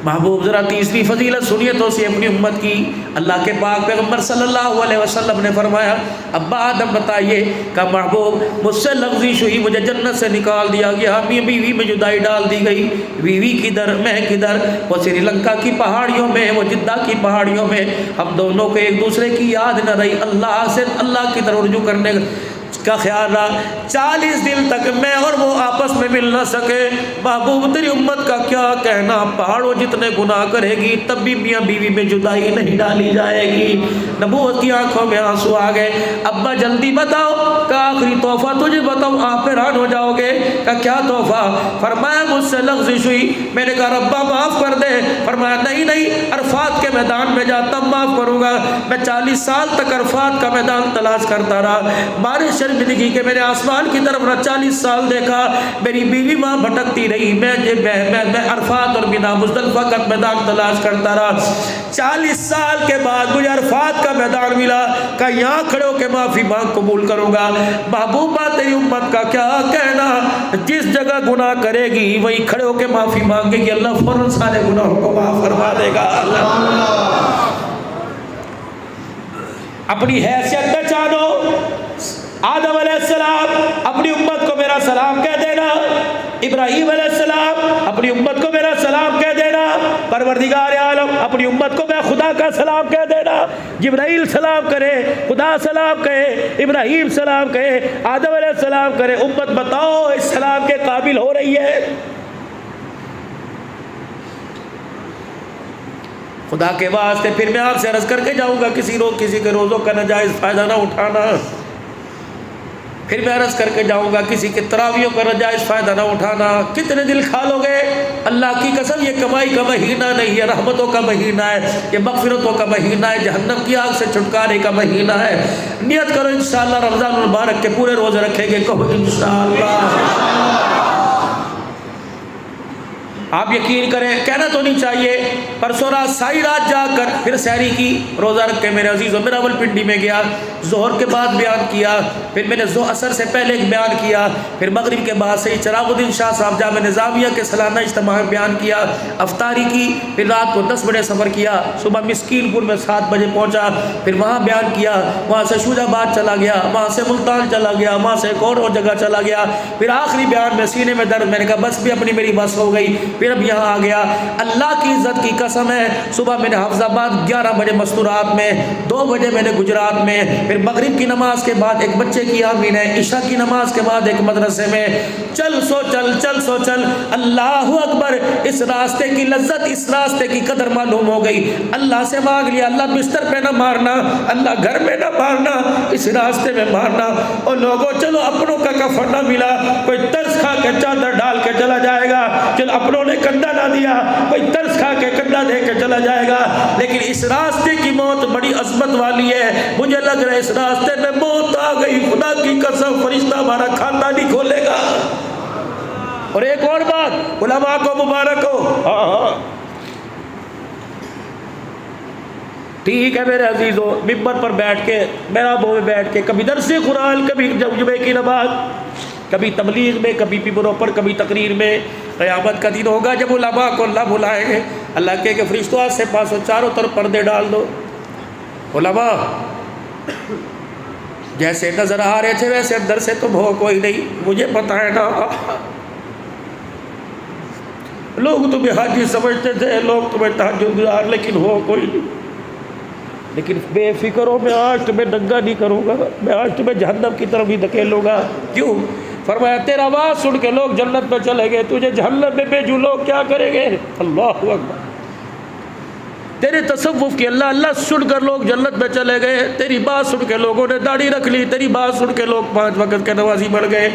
महबूब ज़रा तीसरी फजीलत सुनिए तो सी अपनी उम्मत की। अल्लाह के पाक पैगम्बर सल्लल्लाहु अलैहि वसल्लम ने फरमाया, अब्बा आदम बताइए का महबूब मुझसे लफ्ज़िश हुई, मुझे जन्नत से निकाल दिया गया, बीवी में जुदाई डाल दी गई। बीवी किधर, मैं किधर, वो श्रीलंका की पहाड़ियों में, वो जिद्दा की पहाड़ियों में, हम दोनों को एक दूसरे की याद न रही। अल्लाह से अल्लाह की तरफ रुजू करने का ख्याल रहा। 40 दिन तक मैं और वो आपस में मिल ना सके। महबूब तेरी उम्मत का क्या कहना, पहाड़ों जितने गुनाह करेगी तब भी मियाँ बीवी में जुदाई नहीं डाली जाएगी। नबूवत की आंखों में आंसू आ गए। अब्बा जल्दी बताओ, का आखिरी तोहफा तुझे बताऊँ, आप हैरान हो जाओगे। का क्या तोहफा? फरमाया मुझसे लफ्ज़िश हुई। मैंने कहा रब्बा माफ़ कर दे। फरमाया नहीं नहीं, अरफात के मैदान में जा तब माफ़ करूँगा। मैं 40 साल तक अरफात का मैदान तलाश करता रहा। बारिश शर्मिंदगी के मैंने आसमान की तरफ 40 साल देखा, मेरी बीवी माँ भटकती रही। मैं अरफात और बिना मुज़दलिफ़ा का मैदान तलाश करता रहा। 40 साल के बाद मुझे अरफात का मैदान मिला। का यहाँ खड़े होकर माफ़ी मांग कबूल करूँगा। महबूबा तेरी उम्मत का क्या कहना, जिस जगह गुनाह करेगी वहीं खड़े होकर माफ़ी मांगेगी, अल्लाह फौरन सारे गुनाहों को माफ़ करवा देगा। अपनी हैसियत पहचानो। आदम अलैहिस्सलाम अपनी उम्मत को मेरा सलाम कह देना। इब्राहीम अलैहिस्सलाम अपनी उम्मत को मेरा सलाम कह देना। परवरदिगार आलम अपनी उम्मत को मैं खुदा का सलाम कह देना। जिब्राइल सलाम करे, खुदा सलाम कहे, इब्राहीम सलाम कहे, आदम अलैहिस्सलाम करे। उम्मत बताओ इस सलाम के काबिल हो रही है? खुदा के वास्ते फिर मैं आपसे अर्ज करके जाऊंगा, किसी के रोज़ों का नाजायज़ फ़ायदा ना उठाना। फिर मैं अर्ज करके जाऊंगा, किसी के तरावियों का नाजायज़ फ़ायदा ना उठाना। कितने दिल खा लोगे? अल्लाह की कसम ये कमाई का महीना नहीं है, रहमतों का महीना है, ये मग़फ़िरतों का महीना है, जहन्नम की आग से छुटकारे का महीना है। नियत करो इंशाअल्लाह रमज़ान मुबारक के पूरे रोज़े रखेंगे। कहो इंशाअल्लाह। आप यकीन करें, कहना तो नहीं चाहिए, परसों रात सारी रात जाकर फिर सहरी की, रोज़ा रख के मेरे अजीज़ों में रावलपिंडी में गया, ज़ोहर के बाद बयान किया, फिर मैंने असर से पहले एक बयान किया, फिर मगरिब के बाद से चिरागुद्दीन शाह साहब जामे निज़ामिया के सालाना इज्तिमा में बयान किया, अफ्तारी की, फिर रात को 10 बजे सफ़र किया, सुबह मिस्कीनपुर में 7 बजे पहुँचा, फिर वहाँ बयान किया, वहाँ से शूजाबाद चला गया, वहाँ से मुल्तान चला गया, वहाँ से एक और जगह चला गया, फिर आखिरी बयान में सीने में दर्द, मैंने कहा बस भी अपनी मेरी बस हो गई, फिर अब यहाँ आ गया। अल्लाह की इज़्ज़त की कसम है, सुबह मैंने हाफिज़ाबाद 11 बजे मस्तूरात में, 2 बजे मैंने गुजरात में, फिर मगरिब की नमाज के बाद एक बच्चे की आमीन है, इशा की नमाज के बाद एक मदरसे में। चल सो चल, चल सो चल, अल्लाह अकबर। इस रास्ते की लज्जत, इस रास्ते की कदर मालूम हो गई। अल्लाह से मांग लिया, अल्लाह बिस्तर पे ना मारना, अल्लाह घर में ना मारना, इस रास्ते में मारना। और लोगों चलो अपनों का कफन ना मिला, कोई तरस खा के चादर डाल के चला जाएगा, चल अपनों ने कंधा ना दिया, कोई तरस खा के कंधा दे के चला जाएगा। लेकिन इस रास्ते की मौत बड़ी अजमत वाली है। मुझे लग रहा है इस रास्ते में मौत आ गई, खुदा की कसम फरिश्ता हमारा खाता नहीं खोलेगा। और एक और बात, उलमा को मुबारक हो। हाँ, ठीक है मेरे अजीजों, मिंबर पर बैठ के, मेहराबों में बैठ के, कभी दरसे कुरान, कभी जुमे की नमाज, कभी तबलीग में, कभी पिबरों पर, कभी तकरीर में। क़यामत का दिन होगा जब उलमा को अल्लाह बुलाएंगे, अल्लाह के फरिश्तों से पासों चारों तरफ पर्दे डाल दो। उलमा जैसे नज़र आ रहे थे वैसे अंदर से तुम हो कोई नहीं, मुझे पता है ना। लोग तुम्हें हाजी समझते थे, लोग तुम्हें तहज्जुदगार, लेकिन हो कोई नहीं। लेकिन बेफिक्र हो, मैं आज तुम्हें नंगा नहीं करूँगा, मैं आज तुम्हें जहन्नम की तरफ ही धकेलूँगा। क्यों? फरमाया तेरा आवाज़ सुन के लोग जन्नत में चले गए, तुझे जहन्नम में भेजूँ, लोग क्या करेंगे? अल्लाहु अकबर। तेरे तसव्वुफ की अल्लाह अल्लाह सुनकर लोग जन्नत में चले गए, तेरी बात सुन के लोगों ने दाढ़ी रख ली, तेरी बात सुन के लोग 5 वक्त के नमाजी बढ़ गए,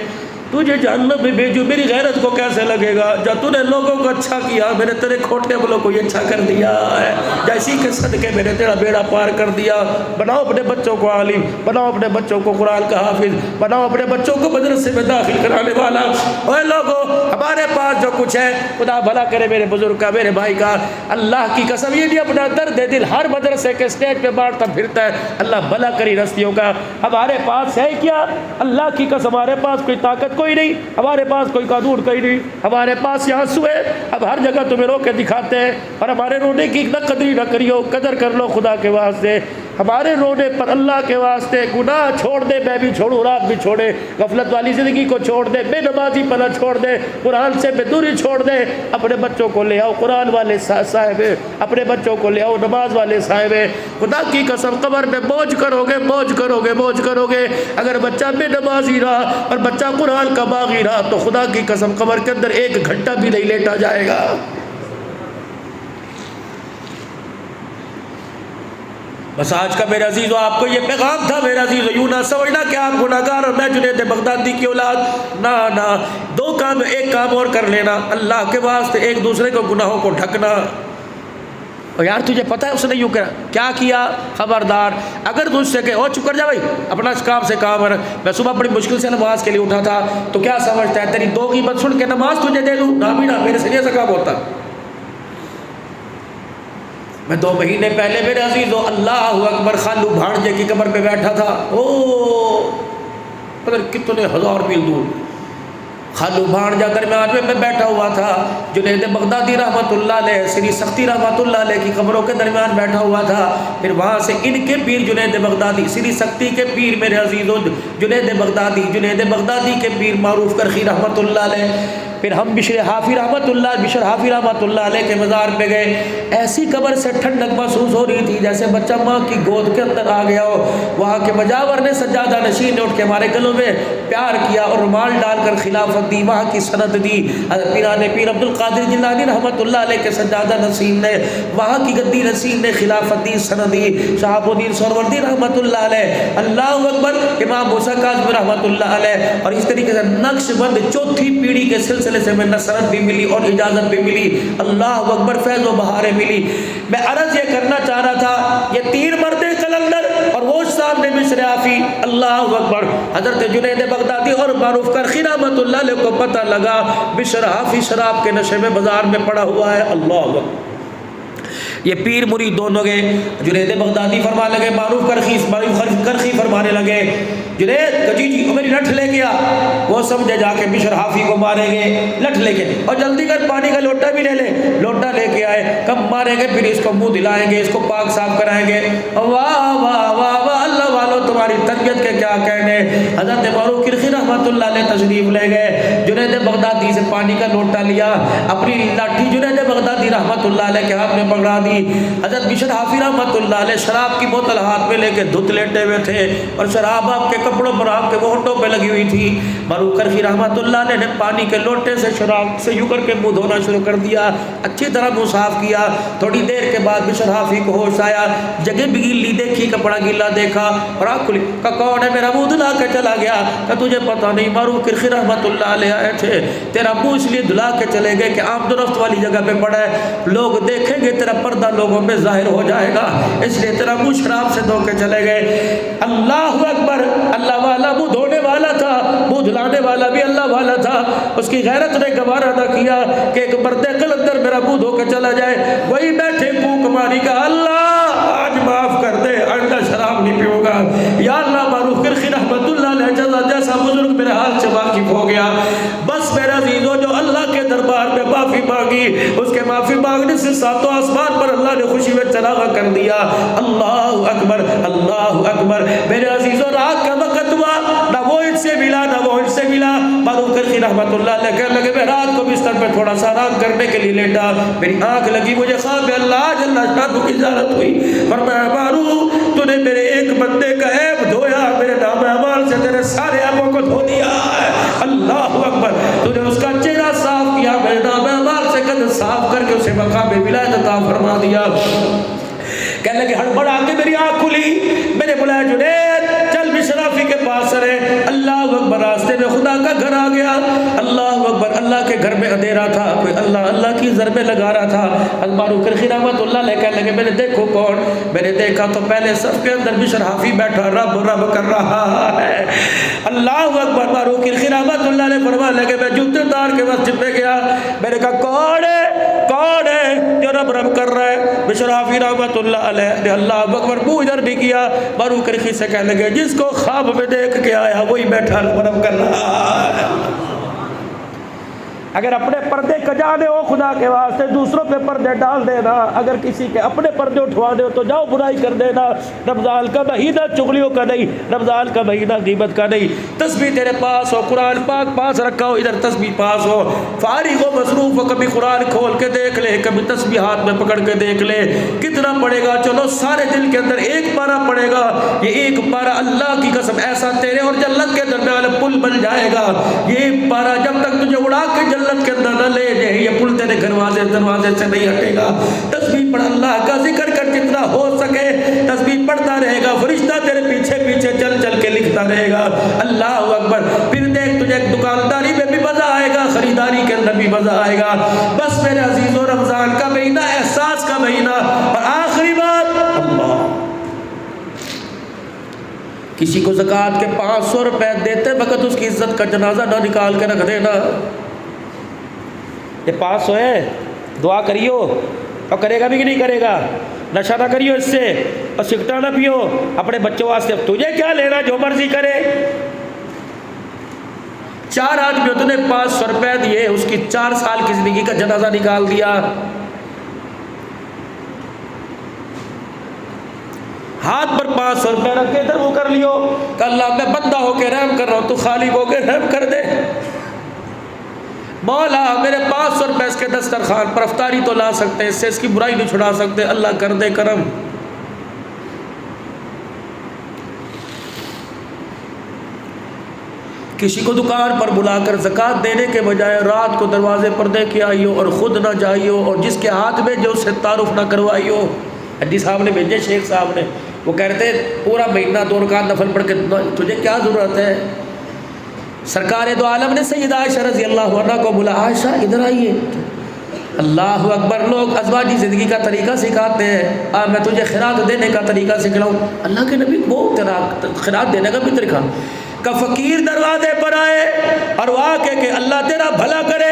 तुझे जहन्नम में भेजूँ, मेरी गैरत को कैसे लगेगा? जब तूने लोगों को अच्छा किया, मैंने तेरे खोटे वालों को अच्छा कर दिया है, जैसी के सदके मैंने तेरा बेड़ा पार कर दिया। बनाओ अपने बच्चों को आलिम, बनाओ अपने बच्चों को कुरान का हाफिज, बनाओ अपने बच्चों को मदरसे में दाखिल कराने वाला। और लोगों, हमारे पास जो कुछ है, खुदा भला करे मेरे बुजुर्ग का, मेरे भाई का, अल्लाह की कसम ये भी अपना दर्द दिल हर मदरसे के स्टेज पे बांटता फिरता है। अल्लाह भला करी रस्तियों का। हमारे पास है क्या? अल्लाह की कसम हमारे पास कोई ताकत کوئی نہیں, ہمارے پاس کوئی قانون کوئی نہیں, ہمارے پاس یہ آنسو ہے, اب ہر جگہ تمہیں رو کے دکھاتے ہیں, اور ہمارے رونے کی نہ قدری نہ کریو, قدر کر لو خدا کے واسطے, ہمارے رونے پر اللہ کے واسطے گناہ چھوڑ دے, میں بھی چھوڑوں, رات بھی چھوڑے, غفلت والی زندگی کو چھوڑ دے, بے نمازی پنا چھوڑ دے, قرآن سے بے دوری چھوڑ دے, اپنے بچوں کو لے آؤ قرآن والے صاحب, اپنے بچوں کو لے آؤ نماز والے صاحب. خدا کی قسم قبر میں بوجھ کرو گے, بوجھ کرو گے, بوجھ کرو گے. اگر بچہ بے نمازی رہا اور بچہ قرآن کا باغی رہا تو خدا کی قسم قبر کے اندر 1 گھنٹہ بھی نہیں لیٹا جائے گا. بس آج کا میرے عزیزو آپ کو یہ پیغام تھا میرے عزیزو, یوں نہ سمجھنا کہ آپ گناہگار اور میں جنید بغدادی کی اولاد, نہ نہ, 2 کام, ایک کام اور کر لینا, اللہ کے واسطے ایک دوسرے کو گناہوں کو ڈھکنا. اور یار تجھے پتہ ہے اس نے یوں کیا کیا, خبردار اگر تجھ سے کہ او چپ کر جا بھائی, اپنا کام سے کام رکھ, میں صبح بڑی مشکل سے نماز کے لیے اٹھا تھا, تو کیا سمجھتا ہے تیری 2 غیبت سن کے نماز تجھے دے دوں, نہ بھی نہ, میرے سے یہ ایسا کام ہوتا. میں 2 مہینے پہلے میرے عزیزو اللہ اکبر خالو بھانجے کی قبر پہ بیٹھا تھا, پتہ کتنے ہزار میل دور خالو بھانجا درمیان میں بیٹھا ہوا تھا. جنید بغدادی رحمۃ اللہ علیہ, سری سختی رحمۃ اللہ علیہ کی قبروں کے درمیان بیٹھا ہوا تھا. پھر وہاں سے ان کے پیر جنید بغدادی, سری سختی کے پیر میرے عزیزو جنید بغدادی کے پیر معروف کرخی رحمۃ اللہ علیہ, پھر ہم بشر حافی رحمۃ اللہ علیہ کے مزار پہ گئے. ایسی قبر سے ٹھنڈک محسوس ہو رہی تھی جیسے بچہ ماں کی گود کے اندر آ گیا ہو. وہاں کے مجاور نے, سجادہ نشین نے اٹھ کے ہمارے گلوں میں پیار کیا اور رومال ڈال کر خلافت دی, وہاں کی سند دی. پیران پیر عبد القادر جیلانی رحمۃ اللہ علیہ کے سجادہ نشین نے وہاں کی گدی نشین نے خلافت دی, سند دی. شہاب الدین سہروردی رحمۃ اللہ علیہ, اللہ اکبر, امام موسیٰ کاظمی رحمۃ اللہ علیہ, اور اس طریقے سے نقش بند 4تھی پیڑھی کے سلسلے سے میں نصرت بھی ملی اور اجازت بھی ملی. اللہ اکبر, فیض و بہاریں ملی. میں عرض یہ کرنا چاہ رہا تھا, یہ 3 مرد قلندر اور وہ سامنے بشر حافی, اللہ اکبر, حضرت جنید بغدادی اور معروف کرخی رحمۃ اللہ علیہ کو پتہ لگا بشر حافی شراب کے نشے میں بازار میں پڑا ہوا ہے. اللہ اکبر. یہ پیر مرید دونوں گئے, جنید بغدادی فرمانے لگے, معروف کرخی فرمانے لگے, جنید کجی جی میری لٹھ لے گیا. وہ سمجھے جا کے بشر حافی کو ماریں گے, لٹھ لے کے, اور جلدی کر پانی کا لوٹا بھی لے لے. لوٹا لے کے آئے, کب ماریں گے, پھر اس کو منہ دلائیں گے, اس کو پاک صاف کرائیں گے. واہ واہ واہ واہ, اللہ والو تمہاری تربیت کے کیا کہنے. حضرت معروف کرخی رحمۃ اللہ علیہ تشریف لے گئے, جنید بغدادی سے پانی کا لوٹا لیا, اپنی لاٹھی جنید بغدادی رحمۃ اللہ علیہ کے ہاتھ میں پکڑا دی. حضرت بشر حافی رحمۃ اللہ علیہ شراب کی بوتل ہاتھ میں لے کے دھت لیٹے ہوئے تھے, اور شراب آپ کے کپڑوں پر, آپ کے ہونٹوں پہ لگی ہوئی تھی. معروف کرخی رحمۃ اللہ علیہ نے پانی کے لوٹے سے شراب سے یوں کر کے منہ دھونا شروع کر دیا, اچھی طرح منہ صاف کیا. تھوڑی دیر کے بعد بشر حافی کو ہوش آیا, جگہ بھی گیلی دیکھی, کپڑا گیلا دیکھا, اور آنکھ کھلی, کہا کون ہے, میرا منہ دھلا کے چلا گیا. کہ تجھے پتہ نہیں, معروف کرخی رحمۃ اللہ علیہ آئے تھے, تیرا منہ اس لیے دھلا کے چلے گئے کہ آمد و رفت والی جگہ پہ پڑا ہے, لوگ دیکھیں گے, تیرا پردہ لوگوں میں ظاہر ہو جائے گا, اس لیے تیرا منہ شراب سے دھو کے چلے گئے. اللہ اکبر, اللہ والا منہ دھونے والا تھا, منہ دھلانے والا بھی اللہ والا تھا. اس کی غیرت نے گوارا نہ کیا کہ ایک مرد قلندر میرا منہ دھو کے چلا جائے. وہی بیٹھے پھونک ماری کا, اللہ آج معاف کر دے, آئندہ شراب نہیں پیوں گا. یا اللہ, معروف کرخی رحمۃ اللہ علیہ جیسا بزرگ میرے ہاتھ سے واقف ہو گیا. بس میرا عزیزو, جو اللہ کے دربار میں معافی مانگی, اس کے معافی مانگنے سے 7 آسمان پر اللہ نے خوشی میں چراغا کر دیا. اللہ اکبر, اللہ اکبر. میرے عزیزو, رات کا وقت ہوا, نہ وہ ان سے ملا نہ وہ ان سے ملا. معروف کرخی رحمۃ اللہ علیہ کہنے لگے, میں رات کو بستر پہ تھوڑا سا آرام کرنے کے لیے لیٹا, میری آنکھ لگی, مجھے خواب میں اللہ جل شانہ کی زیارت ہوئی. فرمایا, معروف تو نے میرے ایک بندے کا عیب دھویا, میرے نام اعمال سے تیرے سارے عیبوں کو دھو دیا. اللہ اکبر, تو نے اس کا چہرہ صاف کیا, میرے نام اعمال سے قد صاف کر کے اسے مقام ولایت عطا فرما دیا. کہنے لگے, ہڑبڑا کے میری آنکھ کھلی, میں نے بلایا, جنید چل بشر حافی کے پاس رہے. اللہ اکبر, راستے میں خدا کا گھر آ گیا. اللہ اکبر, اللہ کے گھر میں اندھیرا تھا, کوئی اللہ اللہ کی ضربیں لگا رہا تھا. معروف کرخی رحمۃ اللہ علیہ کہنے لگے, میں نے دیکھو کون, میں نے دیکھا تو پہلے صف کے اندر بشر حافی بیٹھا رب رب کر رہا ہے. اللہ اکبر. معروف کرخی رحمۃ اللہ علیہ فرمانے لگے, میں جوتے دار کے مسجد میں گیا, میں نے کہا کون ہے جو رب رب کر رہا ہے. بشر حافی رحمۃ اللہ علیہ نے اللہ اکبر منہ ادھر بھی کیا. معروف کرخی سے کہنے لگے, جس کو خواب میں دیکھ کے آیا وہی بیٹھا رب رب کر رہا ہے. अगर अपने पर्दे कजा दे हो खुदा के वास्ते, दूसरों पे पर्दे डाल देना। अगर किसी के अपने पर्दे उठवा दे तो जाओ बुराई कर देना। रमज़ान का महीना चुगलियों का नहीं, रमज़ान का महीना गीबत का नहीं। तस्बीह तेरे पास हो, कुरान पाक पास रखा हो, इधर तस्बीह पास हो, फारिग हो, मसरूफ हो, कभी कुरान खोल के देख ले, कभी तस्बीह हाथ में पकड़ के देख ले। कितना पड़ेगा? चलो सारे दिल के अंदर एक पारा पड़ेगा। ये एक पारा अल्लाह की कसम ऐसा तेरे और जन्नत के दरमियान पुल बन जाएगा। ये पारा जब तक तुझे उड़ा के जन्नत के अंदर न ले जाए, ये पुल तेरे दरवाजे से नहीं हटेगा। तस्बीह पढ़, अल्लाह का जिक्र कर, जितना हो सके तस्बीह पढ़ता रहेगा, फरिश्ता तेरे पीछे पीछे चल चल के लिखता रहेगा। अल्लाह अकबर। फिर देख तुझे दुकानदारी में भी मजा आएगा, खरीदारी के अंदर भी मजा आएगा। बस मेरे अजीजों, रमजान का महीना एहसास का महीना। और आखिरी बात, अल्लाह, किसी को ज़कात के 500 रुपए देते वक्त उसकी इज्जत का जनाजा ना निकाल के रख देना। ये 500 है, दुआ करियो। और करेगा भी कि नहीं करेगा? नशा ना करियो इससे, और सिगरेट ना पियो अपने बच्चों वास्ते। तुझे क्या लेना, जो मर्जी करे। 4 आदमियों तूने 500 रुपए दिए, उसकी 4 साल की जिंदगी का जनाजा निकाल दिया। हाथ पर 500 रुपए रख के इधर वो कर लियो, अल्लाह मैं बंदा होके रहम कर रहा हूँ, तू खालिक होके रहम कर दे। मौला मेरे 500 रुपए इसके दस्तरखान पर अफ्तारी तो ला सकते, इससे इसकी बुराई नहीं छुड़ा सकते, अल्लाह कर दे करम। किसी को दुकान पर बुलाकर ज़कात देने के बजाय रात को दरवाजे पर दे के आइयो और ख़ुद ना जाइयो, और जिसके हाथ में जो उससे तारुफ ना करवाइयो। हड्डी साहब ने भेजे, शेख साहब ने, वो कहते पूरा महीना 2 रकात नफल पढ़ के तुझे क्या ज़रूरत है। सरकार दो आलम ने सैयदा आयशा रज़ी अल्लाह अन्हा को बोला, आयशा इधर आइए। अल्लाह अकबर। लोग अज़वाजी ज़िंदगी का तरीका सिखाते हैं, मैं तुझे खिरात देने का तरीका सिखलाऊँ। अल्लाह के नबी वो तेरा खिरात देने का भी तरीका का फ़कीर दरवाजे पर आए और वो आके कि अल्लाह तेरा भला करे।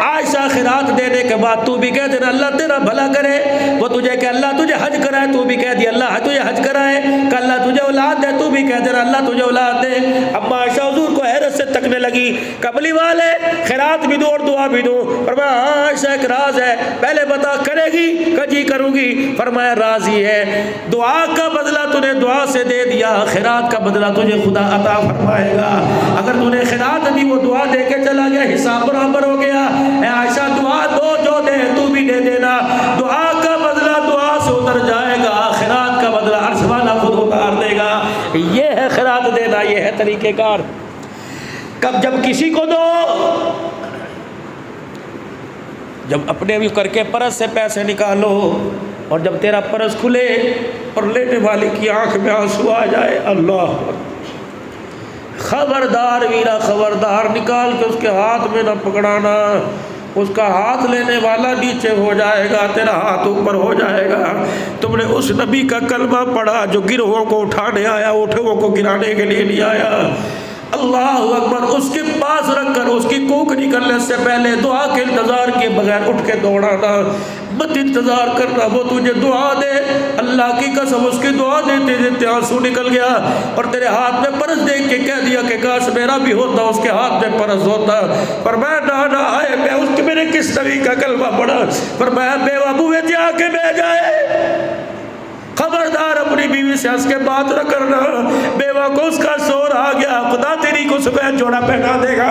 आयशा खिरात देने के बाद तू भी कह देना अल्लाह तेरा भला करे। वो तुझे कह अल्लाह तुझे हज कराए, तू भी कह दिया अल्लाह तुझे हज कराए। कि अल्लाह तुझे औलाद दे, तू भी कह देना अल्लाह तुझे औलाद दे। अम्मा आयशा हुजूर को हैरत से तकने लगी, कबली वाले खिरात भी दूँ और दुआ भी दूँ। फरमाया हाँ आयशा एक राज है, पहले बता करेगी? कजी करूँगी। फरमाया राजी है, दुआ का बदला तूने दुआ से दे दिया, खिरात का बदला तुझे खुदा अता फरमाएगा। अगर तूने खिरात दी वो दुआ दे के चला गया, हिसाब बराबर हो गया। आयशा दुआ दो जो दे तू भी दे देना, दुआ का बदला दुआ से उतर जाएगा, खिरात का बदला अर्श वाला खुद उतार देगा। ये है खिरात देना, ये है तरीक़ेकार। कब जब किसी को दो, जब अपने भी करके परस से पैसे निकालो, और जब तेरा परस खुले और लेने वाले की आंख में आंसू आ जाए, अल्लाह खबरदार वीरा खबरदार, निकाल के उसके हाथ में न पकड़ाना। उसका हाथ लेने वाला नीचे हो जाएगा, तेरा हाथ ऊपर हो जाएगा। तुमने उस नबी का कलमा पढ़ा जो गिरोहों को उठाने आया, उठों को गिराने के लिए नहीं आया। अल्लाह अकबर। उसके पास रखकर उसकी कोख निकलने से पहले दुआ के इंतज़ार के बगैर उठ के दौड़ाना, मत इंतज़ार करना वो तुझे दुआ दे। अल्लाह की कसम उसकी दुआ देते देते आंसू निकल गया और तेरे हाथ में परस देख के कह दिया कि काश मेरा भी होता, उसके हाथ में परस होता। पर मैं ना आए, मैं उसके मेरे किस नबी का कलमा पढ़ा, पर मैं बेवा बुए आके बह जाए। खबरदार अपनी बीवी से हंस के बात न करना, बेवा को उसका शोर आ गया, खुदा तेरी को सुबह जोड़ा पहना देगा।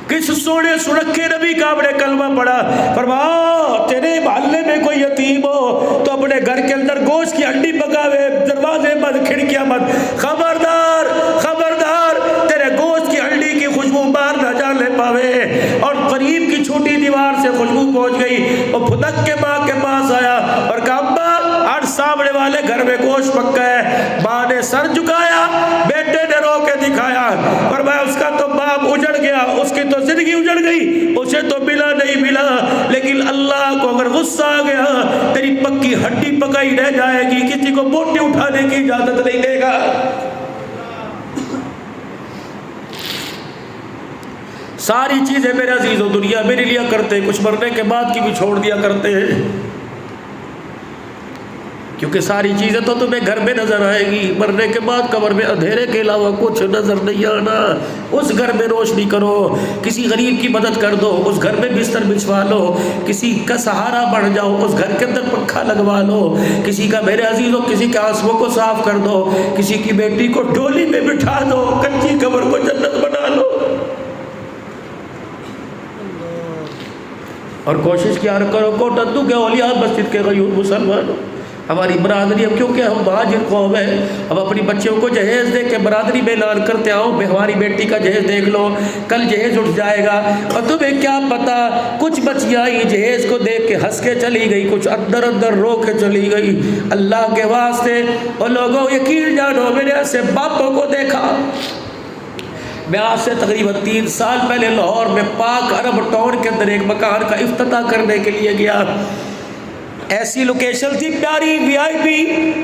किस सोने सुरखे नबी का अपने कलमा पड़ा, फरमाओ तेरे मोहल्ले में कोई यतीम हो तो अपने घर के अंदर गोश्त की हड्डी पकावे, दरवाजे बंद खिड़कियां बंद। खबरदार खबरदार, तेरे गोश्त की हड्डी की खुशबू बाहर न जाने पावे। और करीब की छोटी दीवार से खुशबू पहुंच गई, और फुदक के माँ के पास आया और कहा अम्मा आज सामने वाले घर में गोश्त पक्का है। माँ ने सर झुकाया, बेटे ने रो के दिखाया, पर मैं उसका तो बाप उजड़ गया, उसकी तो जिंदगी उजड़ गई, उसे तो मिला नहीं मिला। लेकिन अल्लाह को अगर गुस्सा आ गया, तेरी पक्की हड्डी पकाई रह जाएगी, किसी को बोटी उठाने की इजाजत नहीं देगा। सारी चीजें मेरे अजीजों दुनिया मेरे लिए करते, कुछ मरने के बाद की भी छोड़ दिया करते हैं। کیونکہ ساری چیزیں تو تمہیں گھر میں نظر آئے گی، مرنے کے بعد قبر میں اندھیرے کے علاوہ کچھ نظر نہیں آنا۔ اس گھر میں روشنی کرو، کسی غریب کی مدد کر دو، اس گھر میں بستر بچھوا لو، کسی کا سہارا بن جاؤ، اس گھر کے اندر پنکھا لگوا لو، کسی کا میرے عزیزوں کسی کے آنسوؤں کو صاف کر دو، کسی کی بیٹی کو ڈولی میں بٹھا دو، کچی قبر کو جنت بنا لو۔ اور کوشش کیا کرو کوٹندو کے اولیاء مسجد کے غیور مسلمانوں، ہماری برادری اب کیونکہ ہم مہاجر قوم ہے، اب اپنی بچیوں کو جہیز دے کے برادری میں اعلان کرتے آؤ ہماری بیٹی کا جہیز دیکھ لو، کل جہیز اٹھ جائے گا۔ اور تمہیں کیا پتا کچھ بچیاں ہی جہیز کو دیکھ کے ہنس کے چلی گئی، کچھ اندر اندر رو کے چلی گئی۔ اللہ کے واسطے اور لوگوں یقین جانو، میں نے ایسے باپوں کو دیکھا۔ میں آج سے تقریباً 3 سال پہلے لاہور میں پاک عرب ٹاؤن کے اندر ایک مکان کا افتتاح کرنے کے لیے گیا۔ ایسی لوکیشن تھی پیاری، وی آئی پی،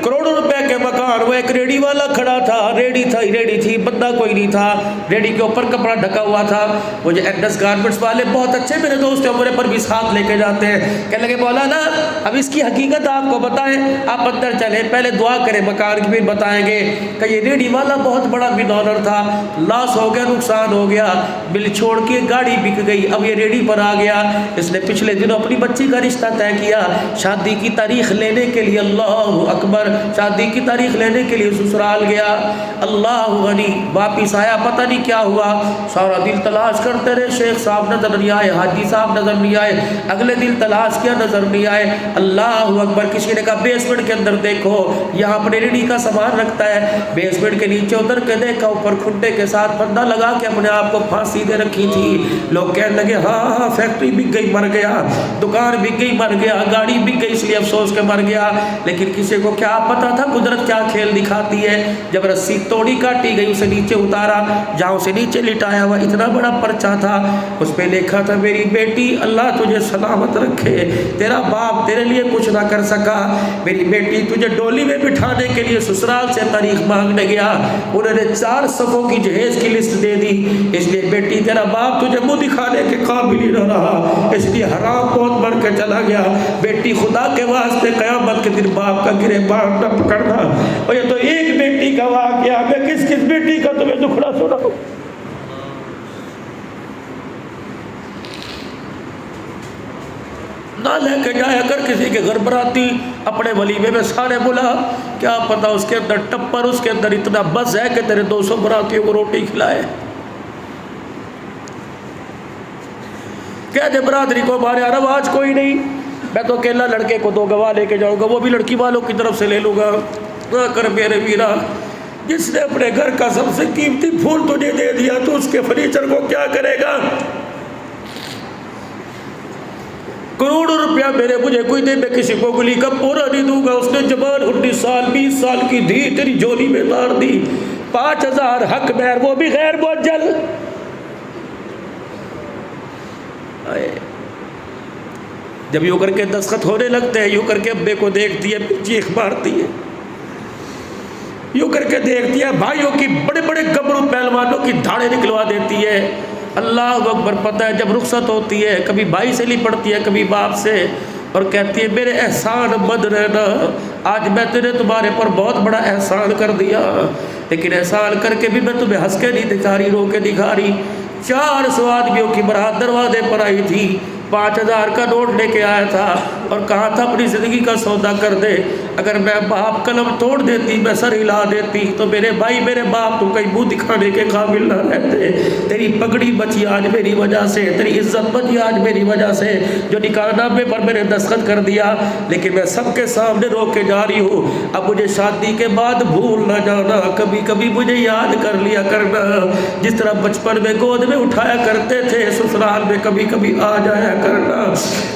کروڑوں روپے کے مکان۔ وہ ایک ریڑی والا کھڑا تھا، ریڑی تھی، بندہ کوئی نہیں تھا، ریڑی کے اوپر کپڑا ڈھکا ہوا تھا۔ وہ جو ایڈس گارمنٹس والے بہت اچھے میرے دوست ہیں، میرے پر بھی ساتھ لے کے جاتے ہیں، کہنے لگے مولانا اب اس کی حقیقت آپ کو بتائیں، آپ اندر چلیں، پہلے دعا کریں مکان کی، پھر بتائیں گے کہ یہ ریڑی والا بہت بڑا بلڈر تھا، لاس ہو گیا، نقصان ہو گیا، بل چھوڑ کے گاڑی بک گئی، اب یہ ریڑی پر آ گیا۔ اس نے پچھلے دنوں اپنی بچی کا رشتہ طے کیا، شادی کی تاریخ لینے کے لیے، اللہ اکبر، شادی کی تاریخ لینے کے لیے سسرال گیا، اللہ غنی، واپس آیا پتہ نہیں کیا ہوا، سارا دل تلاش کرتے رہے، شیخ صاحب نظر نہیں آئے، حاجی صاحب نظر نہیں آئے، اگلے دل تلاش کیا نظر نہیں آئے، اللہ اکبر۔ کسی نے کہا بیسمنٹ کے اندر دیکھو، یہاں اپنے ریڑھی کا سامان رکھتا ہے، بیسمنٹ کے نیچے اتر کے دیکھا، اوپر کھنڈے کے ساتھ پردہ لگا کے اپنے آپ کو پھانسی دے رکھی تھی۔ لوگ کہنے لگے ہاں فیکٹری بک گئی مر گیا، دکان بک گئی مر گیا، گاڑی بک گئی اس لیے افسوس کے مر گیا۔ لیکن کسی کو کیا پتا تھا قدرت کیا کھیل دکھاتی ہے۔ جب رسی توڑی کاٹی گئی، اسے نیچے اتارا، جہاں اسے نیچے لٹایا ہوا اتنا بڑا پرچہ تھا، اس پہ لکھا تھا میری بیٹی اللہ تجھے سلامت رکھے، تیرا باپ تیرے لیے کچھ نہ کر سکا، میری بیٹی تجھے ڈولی میں بٹھانے کے لیے سسرال سے تاریخ مانگنے گیا، انہوں نے 4 صفوں کی جہیز کی لسٹ دے دی، اس لیے بیٹی تیرا باپ تجھے منہ دکھانے کے قابل ہی نہ رہا، اس لیے حرام موت مر کے چلا گیا۔ بیٹی خدا کے واسطے قیامت کے دن باپ کا گریبان نہ پکڑنا۔ اور یہ تو ایک بیٹی کا واقعہ، میں کس کس بیٹی کا تمہیں دکھڑا سناؤں۔ نہ لے کے جایا کر کسی کے گھر براتی اپنے ولیمے میں سارے بلا، کیا پتا اس کے اندر ٹپر، اس کے اندر اتنا بس ہے کہ تیرے 200 براتیوں کو روٹی کھلائے۔ کہہ دے برادری کو ہمارے یہاں رواج کوئی نہیں، میں تو اکیلا لڑکے کو 2 گواہ لے کے جاؤں گا، وہ بھی لڑکی والوں کی طرف سے لے لوں گا۔ نہ کر میرے ویرا، جس نے اپنے گھر کا سب سے قیمتی پھول تجھے دے دیا تو اس کے فرنیچر کو کیا کرے گا؟ کروڑوں روپیہ مجھے کوئی دے، میں کسی کو گلی کا پورا نہیں دوں گا۔ اس نے جوان 19 سال 20 سال کی دھی تیری جولی میں اتار دی، 5000 حق مہر، وہ بھی غیر معجل۔ جب یوں کر کے دستخط ہونے لگتے ہیں، یوں کر کے ابے کو دیکھتی ہے، پھر چیخ مارتی ہے، یوں کر کے دیکھتی ہے، بھائیوں کی بڑے بڑے گبرو پہلوانوں کی دھاڑیں نکلوا دیتی ہے۔ اللہ اکبر، پتہ ہے جب رخصت ہوتی ہے کبھی بھائی سے نہیں پڑتی ہے، کبھی باپ سے، اور کہتی ہے میرے احسان مت رہنا، آج میں نے تمہارے پر بہت بڑا احسان کر دیا، لیکن احسان کر کے بھی میں تمہیں ہنس کے نہیں دکھا رہی، رو کے دکھا رہی۔ 400 آدمیوں کی برات دروازے پر آئی تھی، 5000 کا نوٹ لے کے آیا تھا اور کہا تھا اپنی زندگی کا سودا کر دے، اگر میں باپ قلم توڑ دیتی، میں سر ہلا دیتی تو میرے بھائی میرے باپ تو کہیں منہ دکھانے کے قابل نہ رہتے۔ تیری پگڑی بچی آج میری وجہ سے، تیری عزت بچی آج میری وجہ سے، جو نکاح نامے پر میں نے دستخط کر دیا، لیکن میں سب کے سامنے رو کے جا رہی ہوں، اب مجھے شادی کے بعد بھول نہ جانا، کبھی کبھی مجھے یاد کر لیا کرنا، جس طرح بچپن میں گود میں اٹھایا کرتے تھے، سسرال میں کبھی کبھی آ جایا کرنا۔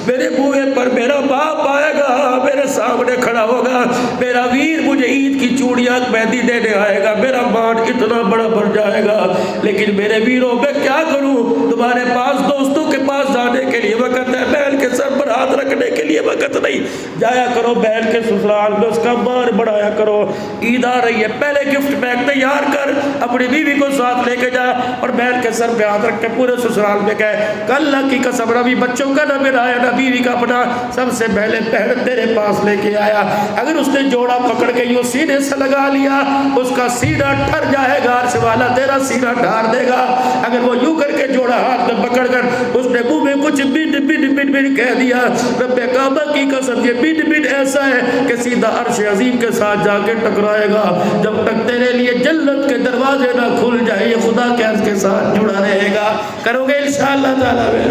میرے بوئے پر میرا باپ آئے گا، میرے سامنے کھڑا ہوگا، میرا ویر مجھے عید کی چوڑیاں مہندی دینے آئے گا، میرا مان اتنا بڑا بڑھ جائے گا، لیکن میرے ویروں میں کیا کروں؟ تمہارے پاس دوستوں کے پاس جانے کے لیے وقت ہے، محل کے سر پر ہاتھ رکھ رکھنے کے لیے وقت نہیں. جایا کرو بہن کے سسرال میں, اس کا مان بڑھایا کرو. عید آ رہی ہے, پہلے گفٹ بیگ تیار کر, اپنی بیوی کو ساتھ لے کے جا اور بہن کے سر پہ ہاتھ رکھ کے پورے سسرال میں کہے کہ اللہ کی قسم نہ بھی بچوں کا نہ میرا ہے نہ بیوی کا اپنا, سب سے پہلے بہن تیرے پاس لے کے آیا. اگر اس نے جوڑا پکڑ کے یوں سینے سے لگا لیا, اس کا سینہ ٹھر جائے گا, عرش والا تیرا سینہ ڈھار دے گا. اگر وہ یوں کر کے جوڑا ہاتھ میں پکڑ کر اس نے منہ میں کچھ بٹ بٹ بٹ بٹ کہہ دیا, رب کعبہ کی قسم یہ بٹ بٹ ایسا ہے کہ سیدھا عرش عظیم کے ساتھ جا کے ٹکرائے گا. جب تک تیرے لیے جنت کے دروازے نہ کھل جائے, یہ خدا کے عرش کے ساتھ جڑا رہے گا. کرو گے انشاءاللہ تعالی.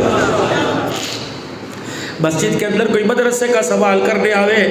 مسجد کے اندر کوئی مدرسے کا سوال کرنے آوے,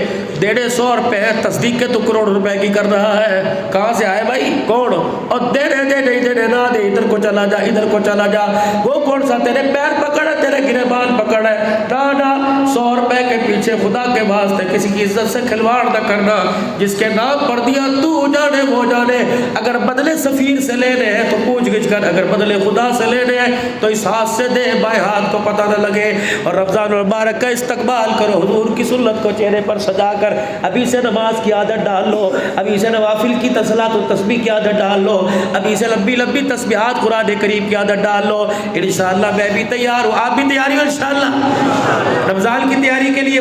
150 روپے تصدیق کے تو کروڑ روپے کی کر رہا ہے. کہاں سے آئے بھائی, کون؟ اور دے دے نہ دے, ادھر کو چلا جا ادھر کو چلا جا. وہ کون سا تیرے پیر پکڑ ہے, تیرے گریبان پکڑ ہے؟ نہ 100 روپے کے پیچھے خدا کے واسطے کسی کی عزت سے کھلواڑ نہ کرنا. جس کے نام پڑھ دیا تو جانے وہ جانے. اگر بدلے سفیر سے لینے ہیں تو پوچھ گچھ کر, اگر بدلے خدا سے لینے ہیں تو اس ہاتھ سے دے, بائیں ہاتھ کو پتہ نہ لگے. اور رمضان المبارک کا استقبال کرو, حضور کی سنت کو چہرے پر سجا کر ابھی سے نماز کی عادت ڈال لو, ابھی سے نوافل کی تصلاۃ و تسبیح کی عادت ڈال لو, ابھی سے لمبی لمبی تسبیحات قرآن کریم کی عادت ڈال لو. انشاءاللہ میں بھی تیار ہوں, آپ بھی تیاری ہو انشاءاللہ. رمضان کی تیاری کے لیے